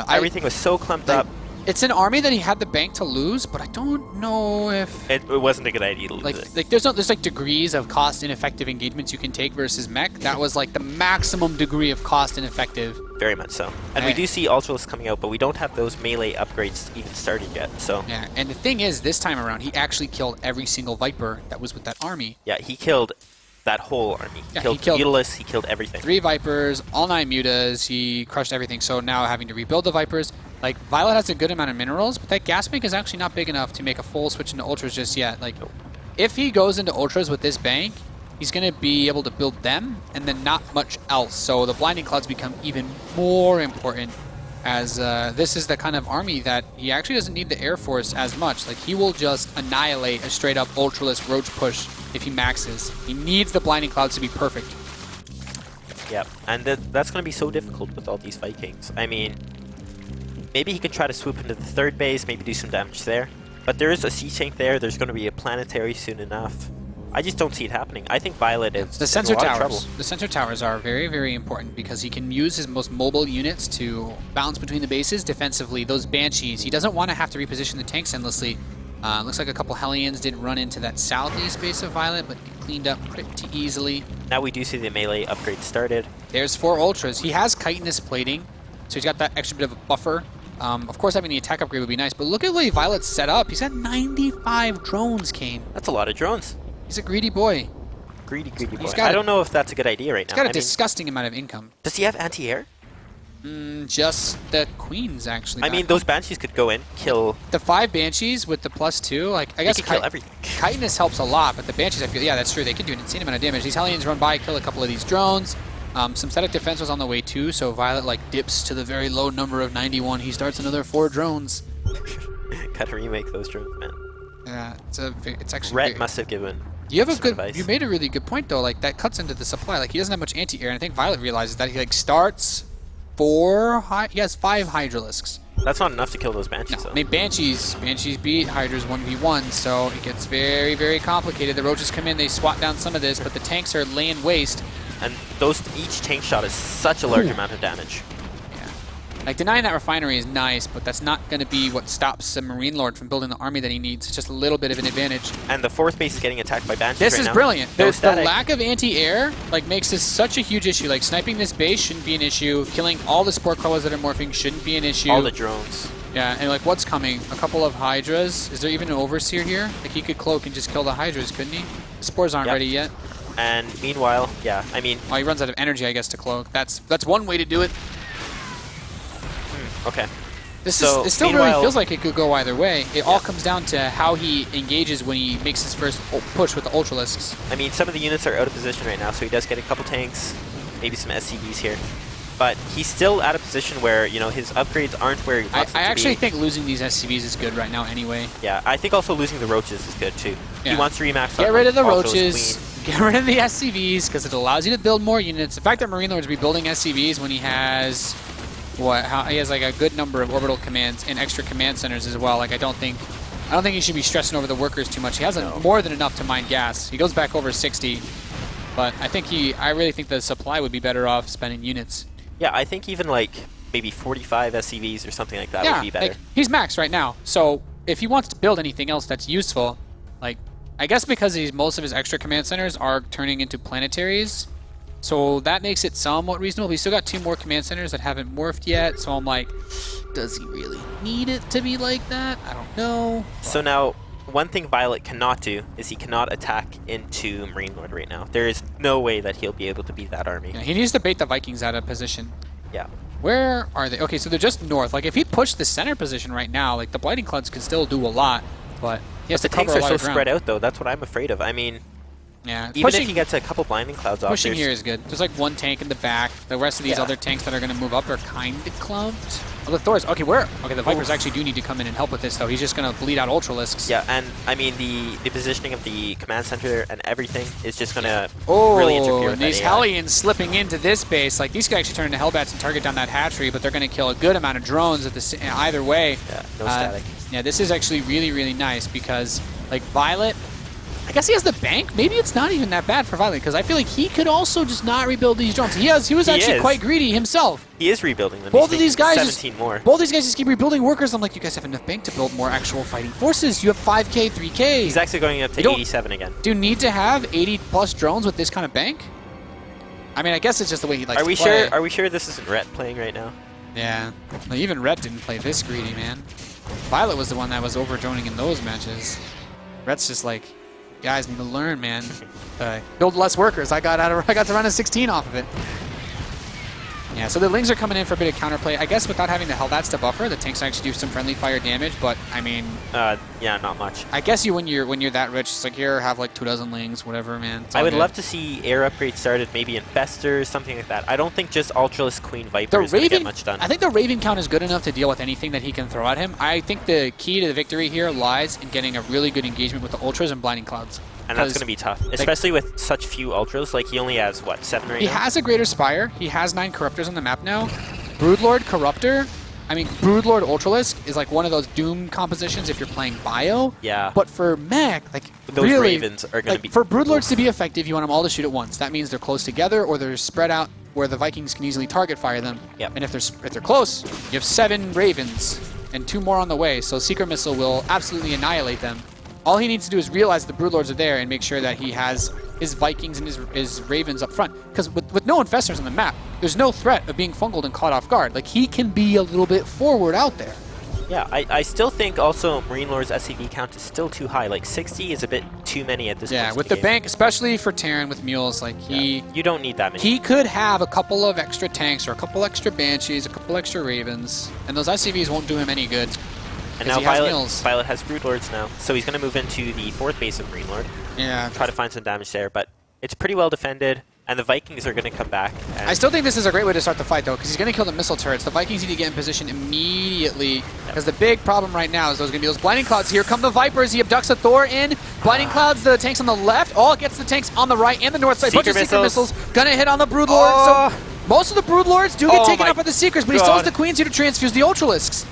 everything was so clumped up. It's an army that he had the bank to lose, but I don't know if... It wasn't a good idea to lose it. Like there's like degrees of cost ineffective engagements you can take versus mech. That was like the maximum degree of cost ineffective. Very much so. And we do see Ultralisks coming out, but we don't have those melee upgrades even started yet, so... Yeah, and the thing is, this time around, he actually killed every single Viper that was with that army. Yeah, he killed that whole army. He killed Mutalisks, he killed everything. 3 Vipers, all 9 Mutas, he crushed everything. So now having to rebuild the Vipers. Like, ViOlet has a good amount of minerals, but that gas bank is actually not big enough to make a full switch into Ultras just yet. Like, if he goes into Ultras with this bank, he's going to be able to build them and then not much else. So the Blinding Clouds become even more important as this is the kind of army that he actually doesn't need the Air Force as much. Like, he will just annihilate a straight-up Ultralisk Roach push if he maxes. He needs the Blinding Clouds to be perfect. Yep, and that's going to be so difficult with all these Vikings. I mean, maybe he can try to swoop into the third base, maybe do some damage there. But there is a sea tank there. There's going to be a planetary soon enough. I just don't see it happening. I think ViOlet is the sensor in a lot of towers. trouble. The sensor towers are very, very important because he can use his most mobile units to bounce between the bases defensively. Those Banshees, he doesn't want to have to reposition the tanks endlessly. Looks like a couple Hellions did run into that southeast base of ViOlet, but cleaned up pretty easily. Now we do see the melee upgrade started. There's 4 Ultras. He has chitinous plating, so he's got that extra bit of a buffer. Of course, having the attack upgrade would be nice, but look at the way ViOlet's set up. He's got 95 drones, Kane. That's a lot of drones. He's a greedy boy. Greedy boy. got I don't know if that's a good idea right now. He's got a disgusting amount of income. Does he have anti-air? Just the Queens, actually. I mean, those Banshees could go in, kill... The 5 Banshees with the +2, like, I guess could kill everything. chitinous helps a lot, but the Banshees, I feel, yeah, that's true. They can do an insane amount of damage. These Hellions run by, kill a couple of these drones. Some static defense was on the way too, so ViOlet like dips to the very low number of 91. He starts another 4 drones. Gotta remake those drones, man. Yeah, it's actually. Ret must have given. You have a some good. advice. You made a really good point though. Like that cuts into the supply. Like he doesn't have much anti-air, and I think ViOlet realizes that he like starts 4. He has 5 Hydralisks. That's not enough to kill those Banshees, No, though. I mean Banshees beat Hydras 1v1, so it gets very, very complicated. The Roaches come in, they swat down some of this, but the tanks are laying waste. And each tank shot is such a large amount of damage. Yeah. Like, denying that refinery is nice, but that's not going to be what stops a MarineLord from building the army that he needs. It's just a little bit of an advantage. And the 4th base is getting attacked by Banshees This right is now. brilliant. No The static. lack of anti-air like makes this such a huge issue. Like, sniping this base shouldn't be an issue. Killing all the Spore Crawlers that are morphing shouldn't be an issue. All the drones. Yeah, and like, what's coming? A couple of Hydras. Is there even an Overseer here? Like, he could cloak and just kill the Hydras, couldn't he? The Spores aren't Yep. ready yet. And meanwhile, yeah, I mean... Well, he runs out of energy, I guess, to cloak. That's one way to do it. Okay. It So, still really meanwhile- feels like it could go either way. It all comes down to how he engages when he makes his first push with the Ultralisks. I mean, some of the units are out of position right now, so he does get a couple tanks, maybe some SCVs here. But he's still at a position where, you know, his upgrades aren't where he wants them I to actually be. think losing these SCVs is good right now anyway. Yeah, I think also losing the Roaches is good, too. Yeah. He wants to remax Get on, rid of the like, Ultra's Roaches, Queen. get rid of the SCVs, because it allows you to build more units. The fact that MarineLord's rebuilding SCVs when he has... he has like a good number of orbital commands and extra command centers as well. Like, I don't think he should be stressing over the workers too much. He has more than enough to mine gas. He goes back over 60, but I really think the supply would be better off spending units. Yeah, I think even like maybe 45 SCVs or something like that would be better. Like, he's maxed right now. So if he wants to build anything else that's useful, like, I guess because most of his extra command centers are turning into planetaries, so that makes it somewhat reasonable. But he's still got 2 more command centers that haven't morphed yet. So I'm like, does he really need it to be like that? I don't know. So now, one thing ViOlet cannot do is he cannot attack into MarineLord right now. There is no way that he'll be able to beat that army. Yeah, he needs to bait the Vikings out of position. Yeah. Where are they? Okay, so they're just north. Like, if he pushed the center position right now, like, the Blighting Clouds could still do a lot, but he has The to cover tanks a are lot so of ground. spread out, though. That's what I'm afraid of. I mean, Yeah, even if he gets a couple Blinding Clouds off, pushing there's- here is good. There's like 1 tank in the back. The rest of these Yeah. other tanks that are going to move up are kind of clumped. Oh, the Thors. Okay, where? Okay, the Vipers actually do need to come in and help with this, though. He's just going to bleed out Ultralisks. Yeah, and I mean, the positioning of the command center and everything is just going to Oh, really interfere with and that these AI. Hellions slipping into this base. Like, these could actually turn into Hellbats and target down that hatchery, but they're going to kill a good amount of drones at either way. Yeah, no static. Yeah, this is actually really, really nice because, like, ViOlet, I guess he has the bank. Maybe it's not even that bad for ViOlet because I feel like he could also just not rebuild these drones. He was actually is. quite greedy himself. He is rebuilding them. Both He's of these making guys 17 more. Both these guys just keep rebuilding workers. I'm like, you guys have enough bank to build more actual fighting forces. You have 5K, 3K. He's actually going up to You don't- 87 again. Do you need to have 80 plus drones with this kind of bank? I mean, I guess it's just the way he likes Are to we play. sure? Are we sure this isn't Ret playing right now? Yeah. Well, even Ret didn't play this greedy, man. ViOlet was the one that was over droning in those matches. Ret's just like, guys need to learn, man. Build less workers. I got to run a 16 off of it. Yeah, so the Lings are coming in for a bit of counterplay. I guess without having the Hellbats to buffer, the tanks actually do some friendly fire damage, but I mean... yeah, not much. I guess when you're that rich, it's like, here, have like 24 Lings, whatever, man. It's I all would good. love to see air upgrades started, maybe Infestors, something like that. I don't think just Ultralisk Queen Viper is going to get much done. I think the Raven count is good enough to deal with anything that he can throw at him. I think the key to the victory here lies in getting a really good engagement with the Ultras and Blinding Clouds. And that's going to be tough, especially with such few Ultras. Like, he only has, what, 7 right now? He has a Greater Spire. He has 9 Corruptors on the map now. Broodlord Corruptor. I mean, Broodlord Ultralisk is like one of those Doom compositions if you're playing Bio. Yeah. But for mech, like, those really, Ravens are going to be... For Broodlords to be effective, you want them all to shoot at once. That means they're close together or they're spread out where the Vikings can easily target fire them. Yep. And if they're close, you have 7 Ravens and 2 more on the way. So Secret Missile will absolutely annihilate them. All he needs to do is realize the Broodlords are there and make sure that he has his Vikings and his Ravens up front. Because with no Infestors on the map, there's no threat of being fungled and caught off guard. Like, he can be a little bit forward out there. Yeah, I still think also MarineLord's SCV count is still too high. Like, 60 is a bit too many at this point. Yeah, in with the the game. bank, especially for Terran with Mules, like, You don't need that many. he could have a couple of extra tanks or a couple extra Banshees, a couple extra Ravens, and those SCVs won't do him any good. And now he has ViOlet, Mules. ViOlet has Broodlords now, so he's going to move into the 4th base of MarineLord. Yeah. Try to find some damage there, but it's pretty well defended, and the Vikings are going to come back. And I still think this is a great way to start the fight, though, because he's going to kill the missile turrets. The Vikings need to get in position immediately, because the big problem right now is those going to be those Blinding Clouds. Here come the Vipers. He abducts a Thor in. Blinding Clouds, the tanks on the left. Oh, it gets the tanks on the right and the north side. Bunch of Secret Missiles. Going to hit on the Broodlord. So most of the Broodlords do get taken out by the Seekers, but he still has the Queens here to transfuse the Ultralisks.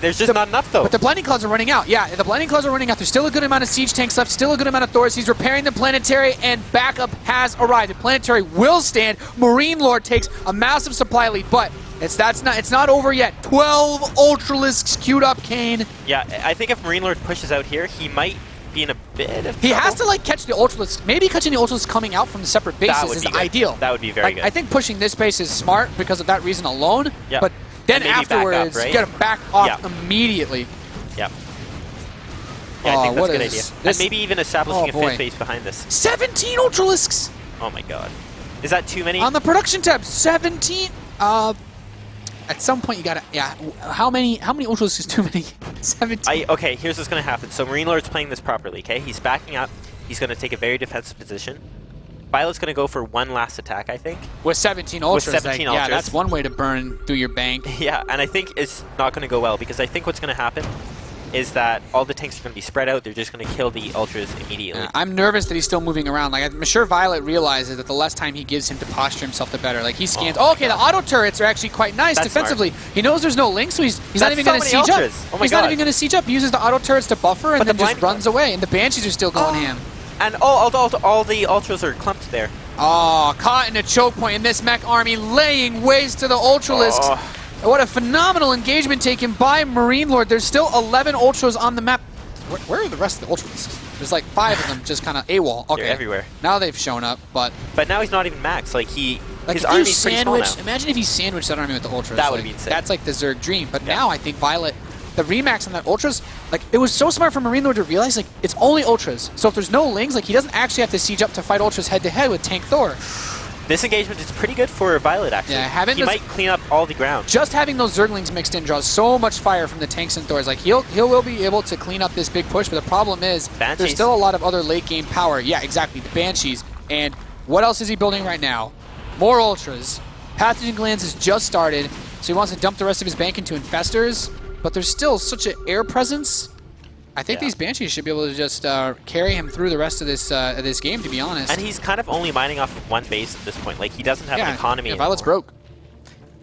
there's just not enough, though. But the Blinding Clouds are running out. Yeah, the Blinding Clouds are running out. There's still a good amount of Siege tanks left, still a good amount of Thors. He's repairing the Planetary, and backup has arrived. The Planetary will stand. MarineLord takes a massive supply lead, but it's not over yet. 12 Ultralisks queued up, Kane. Yeah, I think if MarineLord pushes out here, he might be in a bit of trouble. He has to, like, catch the Ultralisks. Maybe catching the Ultralisks coming out from the separate bases is be good. ideal. That would be very good. I think pushing this base is smart because of that reason alone, Yep. but then And maybe back up, afterwards, right? you gotta back off Yeah. immediately. Yep. Yeah, I think that's a good idea. this? And maybe even establishing a boy. 5th base behind this. 17 Ultralisks! Oh my god. Is that too many? On the production tab, 17. At some point you gotta, yeah. How many Ultralisks is too many? 17. Okay, here's what's going to happen. So MarineLord's playing this properly, okay? He's backing up. He's going to take a very defensive position. ViOlet's going to go for one last attack, I think. With 17 Ultras. With 17 like, yeah, Ultras. that's one way to burn through your bank. Yeah, and I think it's not going to go well because I think what's going to happen is that all the tanks are going to be spread out. They're just going to kill the Ultras immediately. I'm nervous that he's still moving around. Like, I'm sure ViOlet realizes that the less time he gives him to posture himself, the better. Like, he scans. Oh, Okay, the auto turrets are actually quite nice That's defensively. He knows there's no link, so he's not even going to siege up. Oh my He's God. not even going to siege up. He uses the auto turrets to buffer and But the then just blind- runs away. And the Banshees are still going ham. And all the Ultras are clumped there. Oh, caught in a choke point in this mech army, laying waste to the Ultralisks. Oh. What a phenomenal engagement taken by MarineLord. There's still 11 Ultras on the map. Where are the rest of the Ultralisks? There's like 5 of them just kind of AWOL. Okay. They're everywhere. Now they've shown up, but But now he's not even max. Like, his if you army's pretty small now. imagine if he sandwiched that army with the Ultras. That would like, be insane. That's like the Zerg dream. But Yeah. now I think ViOlet, the remax on that Ultras, like, it was so smart for MarineLord to realize, like, it's only Ultras. So if there's no Lings, like, he doesn't actually have to siege up to fight Ultras head-to-head with Tank Thor. This engagement is pretty good for ViOlet, actually. Yeah, he might clean up all the ground. Just having those Zerglings mixed in draws so much fire from the tanks and Thors. Like, he will be able to clean up this big push, but the problem is there's Banshees. still a lot of other late game power. Yeah, exactly, the Banshees. And what else is he building right now? More Ultras. Pathogen Glands has just started, so he wants to dump the rest of his bank into Infestors, but there's still such an air presence. I think these Banshees should be able to just carry him through the rest of this game, to be honest. And he's kind of only mining off of one base at this point. Like, he doesn't have an economy anymore. ViOlet's broke.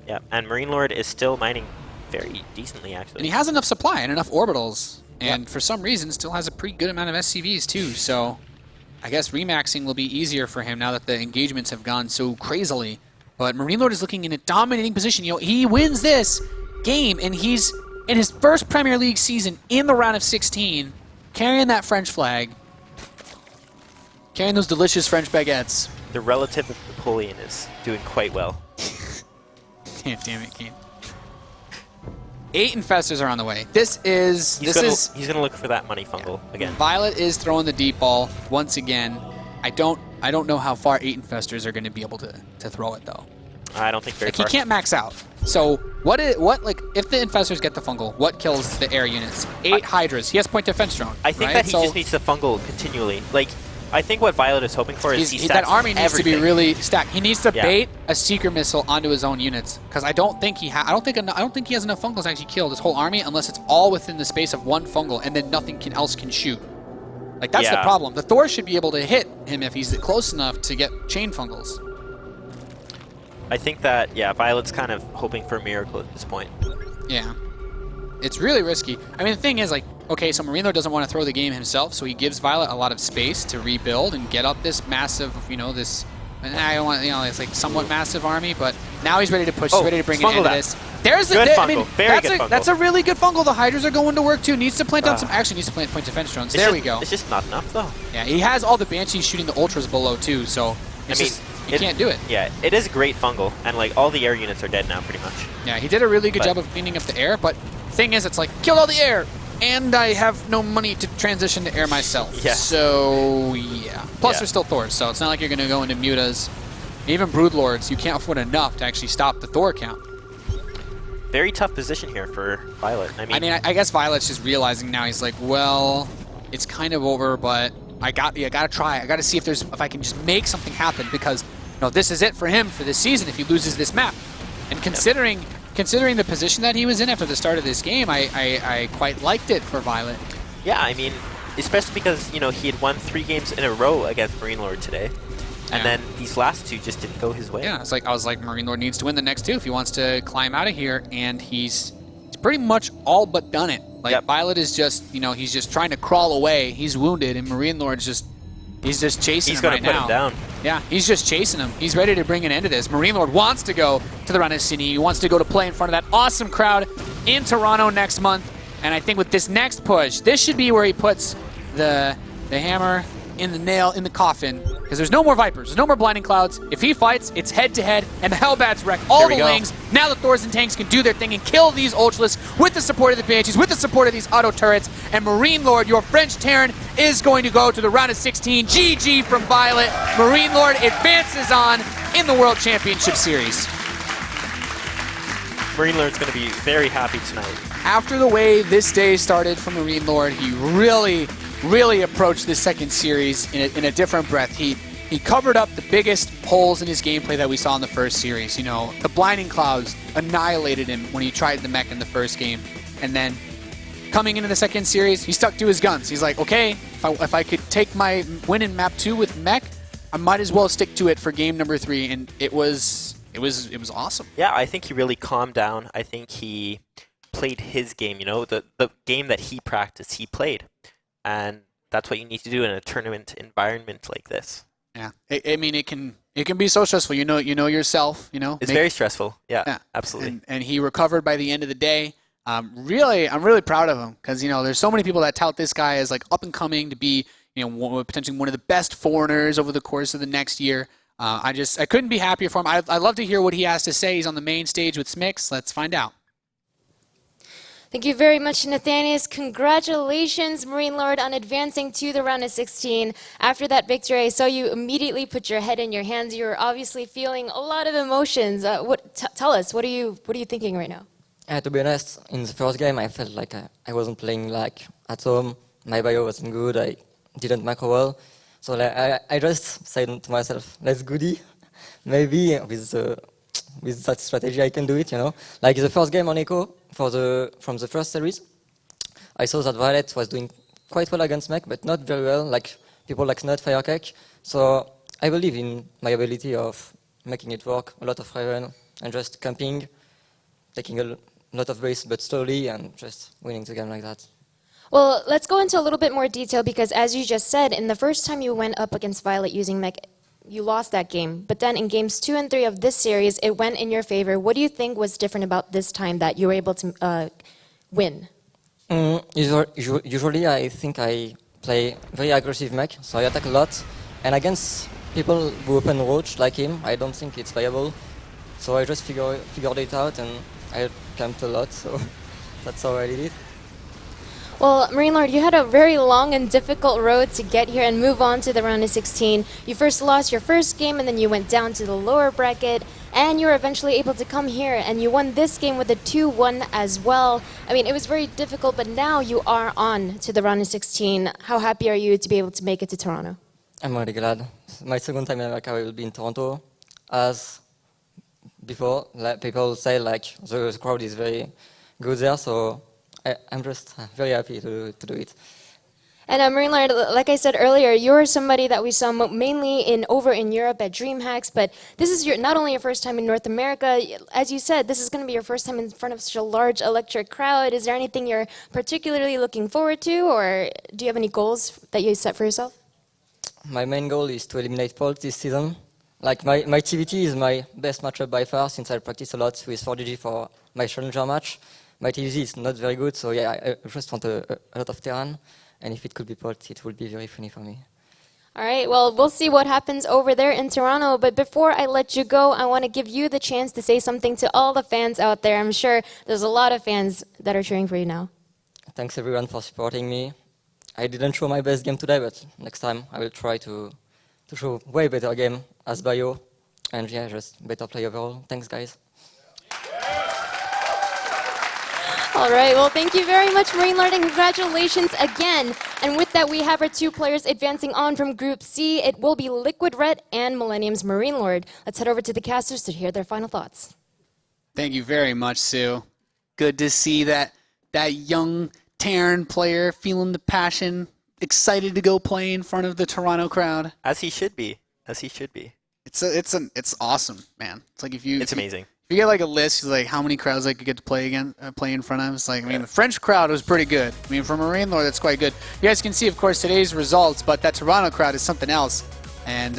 Yeah, and MarineLord is still mining very decently, actually. And he has enough supply and enough orbitals, and for some reason still has a pretty good amount of SCVs too, so I guess remaxing will be easier for him now that the engagements have gone so crazily. But MarineLord is looking in a dominating position. You know, he wins this game, and he's in his first Premier League season in the round of 16, carrying that French flag, carrying those delicious French baguettes. The relative of Napoleon is doing quite well. Damn it, Kane. 8 Infestors are on the way. He's He's gonna look for that money fungal again. ViOlet is throwing the deep ball once again. I don't know how far 8 Infestors are going to be able to throw it, though. I don't think very Like, far. he can't max out. So what like if the infestors get the fungal, what kills the air units? 8 hydras. He has point defense drone. I think right? that he So just needs to fungal continually. Like, I think what ViOlet is hoping for is he that stacks army needs everything. to be really stacked. He needs to Yeah. bait a seeker missile onto his own units because I don't think he I don't think he has enough fungals to actually kill this whole army unless it's all within the space of one fungal and then nothing else can shoot. Like that's the Yeah. problem. The Thor should be able to hit him if he's close enough to get chain fungals. I think that, yeah, ViOlet's kind of hoping for a miracle at this point. Yeah. It's really risky. I mean, the thing is, like, okay, so MarineLord doesn't want to throw the game himself, so he gives ViOlet a lot of space to rebuild and get up this massive, you know, this, and I don't want, you know, it's like somewhat massive army, but now he's ready to push, he's ready to bring an end to this. There's Good I fungal. mean, Very good fungal. that's a really good fungal. The Hydras are going to work too. Needs to plant down some, actually needs to plant point defense drones. There we go. It's just not enough, though. Yeah, he has all the Banshees shooting the Ultras below too, so it's just, you can't do it. Yeah, it is a great fungal, and like all the air units are dead now, pretty much. Yeah, he did a really good But- job of cleaning up the air, but thing is, it's like, kill all the air, and I have no money to transition to air myself. Yeah. So, yeah. Plus, Yeah. they're still Thors, so it's not like you're going to go into mutas. Even Broodlords, you can't afford enough to actually stop the Thor count. Very tough position here for ViOlet. I mean, I guess Violet's just realizing now, he's like, well, it's kind of over, but I gotta try. I gotta see if I can just make something happen, because, you know, this is it for him for this season if he loses this map. And considering the position that he was in after the start of this game, I quite liked it for ViOlet. Yeah, I mean, especially because, you know, he had won 3 games in a row against MarineLord today. And then these last 2 just didn't go his way. Yeah, I was like, MarineLord needs to win the next 2 if he wants to climb out of here, and he's pretty much all but done it. Like, ViOlet is just, you know, he's just trying to crawl away. He's wounded, and MarineLord's just chasing him right now. He's going to put him down. Yeah, he's just chasing him. He's ready to bring an end to this. MarineLord wants to go to the Run City. He wants to go to play in front of that awesome crowd in Toronto next month. And I think with this next push, this should be where he puts the hammer in the nail in the coffin, because there's no more Vipers, there's no more Blinding Clouds. If he fights, it's head-to-head, and the Hellbats wreck all the wings. Now the Thors and tanks can do their thing and kill these Ultras with the support of the Banshees, with the support of these auto turrets, and MarineLord, your French Terran, is going to go to the round of 16. GG from ViOlet. MarineLord advances on in the World Championship Series. MarineLord's going to be very happy tonight. After the way this day started for MarineLord, he really approached this second series in a different breath. He covered up the biggest holes in his gameplay that we saw in the first series. You know, the Blinding Clouds annihilated him when he tried the mech in the first game. And then coming into the second series, he stuck to his guns. He's like, okay, if I could take my win in map 2 with mech, I might as well stick to it for game number 3. And it was awesome. Yeah, I think he really calmed down. I think he played his game, you know, the game that he practiced, he played. And that's what you need to do in a tournament environment like this. Yeah, I mean, it can be so stressful. You know yourself. You know, it's very stressful. Yeah, absolutely. And he recovered by the end of the day. I'm really proud of him, because, you know, there's so many people that tout this guy as like up and coming to be, you know, potentially one of the best foreigners over the course of the next year. I couldn't be happier for him. I'd love to hear what he has to say. He's on the main stage with Smix. Let's find out. Thank you very much, Nathanius. Congratulations, MarineLord, on advancing to the round of 16. After that victory, I saw you immediately put your head in your hands. You were obviously feeling a lot of emotions. Tell us, what are you thinking right now? To be honest, in the first game, I felt like I wasn't playing like at home. My bio wasn't good. I didn't macro well. So like, I just said to myself, let's goodie. Maybe with that strategy I can do it, you know. Like the first game on Echo from the first series, I saw that ViOlet was doing quite well against mech, but not very well, like people like Snot, Firecake. So I believe in my ability of making it work, a lot of Raven, and just camping, taking a lot of base, but slowly, and just winning the game like that. Well, let's go into a little bit more detail, because as you just said, in the first time you went up against ViOlet using mech, you lost that game. But then in games 2 and 3 of this series, it went in your favor. What do you think was different about this time that you were able to win? Usually, I think I play very aggressive mech, so I attack a lot. And against people who open roach like him, I don't think it's viable. So I just figured it out, and I camped a lot, so that's how I did it. Well, MarineLord, you had a very long and difficult road to get here and move on to the round of 16. You first lost your first game, and then you went down to the lower bracket, and you were eventually able to come here, and you won this game with a 2-1 as well. I mean, it was very difficult, but now you are on to the round of 16. How happy are you to be able to make it to Toronto? I'm really glad. My second time in America will be in Toronto. As before, like, people say like the crowd is very good there, so I'm just very happy to do it. And MarineLord, like I said earlier, you're somebody that we saw mainly over in Europe at DreamHacks, but this is not only your first time in North America. As you said, this is going to be your first time in front of such a large electric crowd. Is there anything you're particularly looking forward to, or do you have any goals that you set for yourself? My main goal is to eliminate Paul this season. Like my TvT is my best matchup by far, since I practice a lot with 4GG for my challenger match. My TvZ is not very good, so yeah, I just want a lot of Terran. And if it could be Pult, it would be very funny for me. All right, well, we'll see what happens over there in Toronto. But before I let you go, I want to give you the chance to say something to all the fans out there. I'm sure there's a lot of fans that are cheering for you now. Thanks everyone for supporting me. I didn't show my best game today, but next time I will try to show way better game as Bio. And yeah, just better play overall. Thanks, guys. All right, well, thank you very much, MarineLord, and congratulations again. And with that, we have our two players advancing on from Group C. It will be Liquid Red and Millennium's MarineLord. Let's head over to the casters to hear their final thoughts. Thank you very much, Sue. Good to see that young Terran player feeling the passion, excited to go play in front of the Toronto crowd. As he should be. As he should be. It's awesome, man. It's like It's amazing. If you get like a list of like how many crowds I could get to play in front of, it's like, I mean, the French crowd was pretty good. I mean, for MarineLord, that's quite good. You guys can see, of course, today's results, but that Toronto crowd is something else. And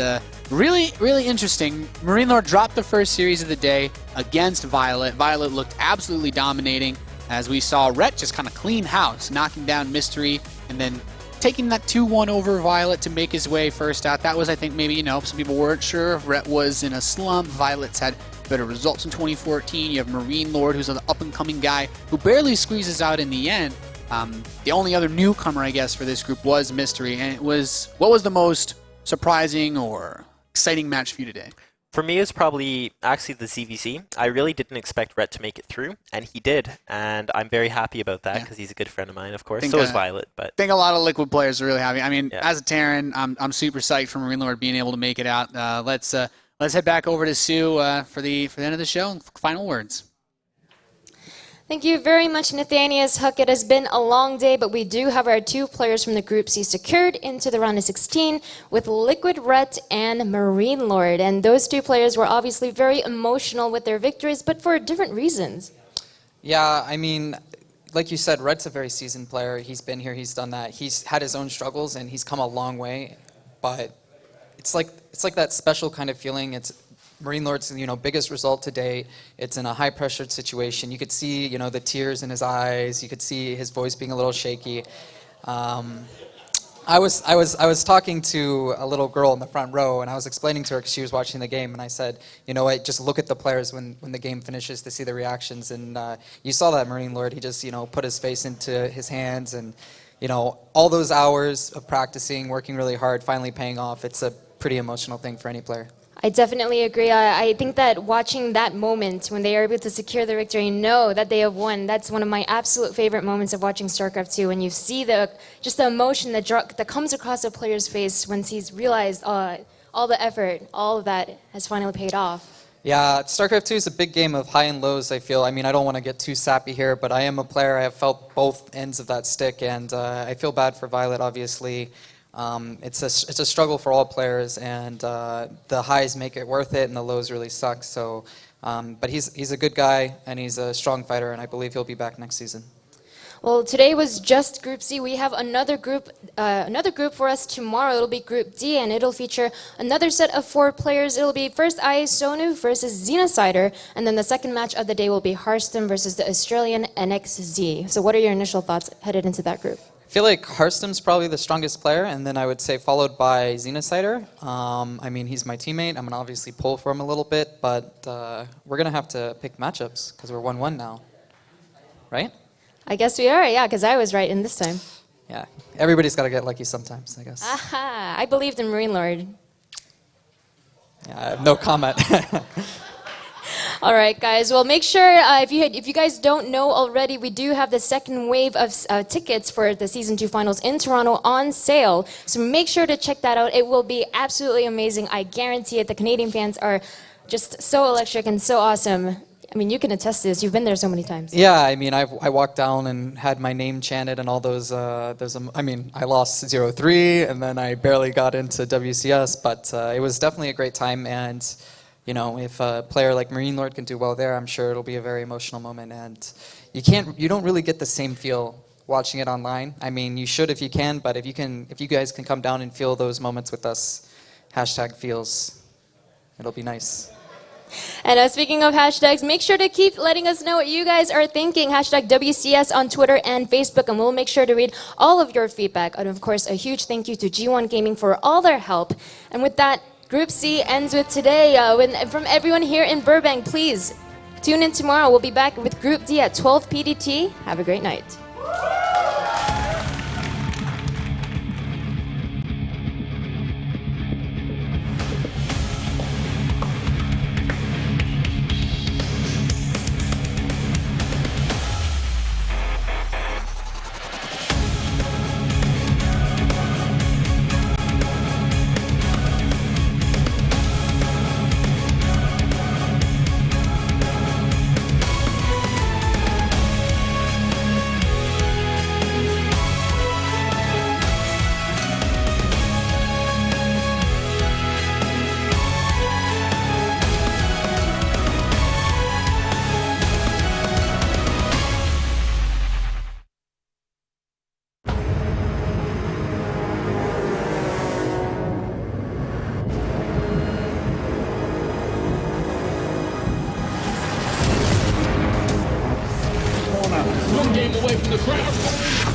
really, really interesting. MarineLord dropped the first series of the day against ViOlet. ViOlet looked absolutely dominating, as we saw Rhett just kind of clean house, knocking down Mystery, and then taking that 2-1 over ViOlet to make his way first out. That was, I think, maybe, you know, some people weren't sure if Rhett was in a slump. ViOlet's had better results in 2014. You have MarineLord, who's an up-and-coming guy who barely squeezes out in the end. The only other newcomer, I guess, for this group was Mystery. And what was the most surprising or exciting match for you today? For me, it was probably actually the ZVZ. I really didn't expect Rhett to make it through, and he did. And I'm very happy about that because he's a good friend of mine, of course. So is ViOlet. But I think a lot of Liquid players are really happy. I mean, yeah. As a Terran, I'm super psyched for MarineLord being able to make it out. Let's head back over to Sue for the end of the show and final words. Thank you very much, Nathanius Huck. It has been a long day, but we do have our two players from the Group C secured into the round of 16 with Liquid Red and MarineLord. And those two players were obviously very emotional with their victories, but for different reasons. Yeah, I mean, like you said, Red's a very seasoned player. He's been here, he's done that. He's had his own struggles, and he's come a long way. But it's like that special kind of feeling. It's MarineLord's, biggest result to date. It's in a high-pressured situation. You could see, the tears in his eyes. You could see his voice being a little shaky. I was talking to a little girl in the front row, and I was explaining to her because she was watching the game, and I said, just look at the players when the game finishes to see the reactions. And you saw that MarineLord. He just, put his face into his hands, and all those hours of practicing, working really hard, finally paying off. It's a pretty emotional thing for any player. I definitely agree. I think that watching that moment when they are able to secure the victory and know that they have won, that's one of my absolute favorite moments of watching StarCraft II. When you see the emotion that comes across a player's face once he's realized all the effort, all of that has finally paid off. Yeah, StarCraft II is a big game of high and lows, I feel. I mean, I don't want to get too sappy here, but I am a player. I have felt both ends of that stick, and I feel bad for ViOlet, obviously. It's a struggle for all players, and the highs make it worth it, and the lows really suck. So, but he's a good guy, and he's a strong fighter, and I believe he'll be back next season. Well, today was just Group C. We have another group for us tomorrow. It'll be Group D, and it'll feature another set of 4 players. It'll be first Sonu versus Xenocider, and then the second match of the day will be Hearthstone versus the Australian NXZ. So what are your initial thoughts headed into that group? I feel like Hearthstone's probably the strongest player, and then I would say followed by Xenocider. I mean, he's my teammate. I'm going to obviously pull for him a little bit, but we're going to have to pick matchups because we're 1-1 now. Right? I guess we are, yeah, because I was right in this time. Yeah. Everybody's got to get lucky sometimes, I guess. Aha! I believed in MarineLord. Yeah, I have no comment. All right, guys. Well, make sure if you guys don't know already, we do have the second wave of tickets for the season 2 finals in Toronto on sale. So make sure to check that out. It will be absolutely amazing. I guarantee it. The Canadian fans are just so electric and so awesome. I mean, you can attest to this. You've been there so many times. Yeah, I mean, I walked down and had my name chanted and all those. I mean, I lost 0-3 and then I barely got into WCS, but it was definitely a great time. And you know, if a player like MarineLord can do well there, I'm sure it'll be a very emotional moment. And you don't really get the same feel watching it online. I mean, you should if you can, but if you guys can come down and feel those moments with us, #feels, it'll be nice. And speaking of hashtags, make sure to keep letting us know what you guys are thinking. #WCS on Twitter and Facebook, and we'll make sure to read all of your feedback. And of course, a huge thank you to G1 Gaming for all their help. And with that, Group C ends with today. From everyone here in Burbank, please tune in tomorrow. We'll be back with Group D at 12 PDT. Have a great night. One game away from the crowd.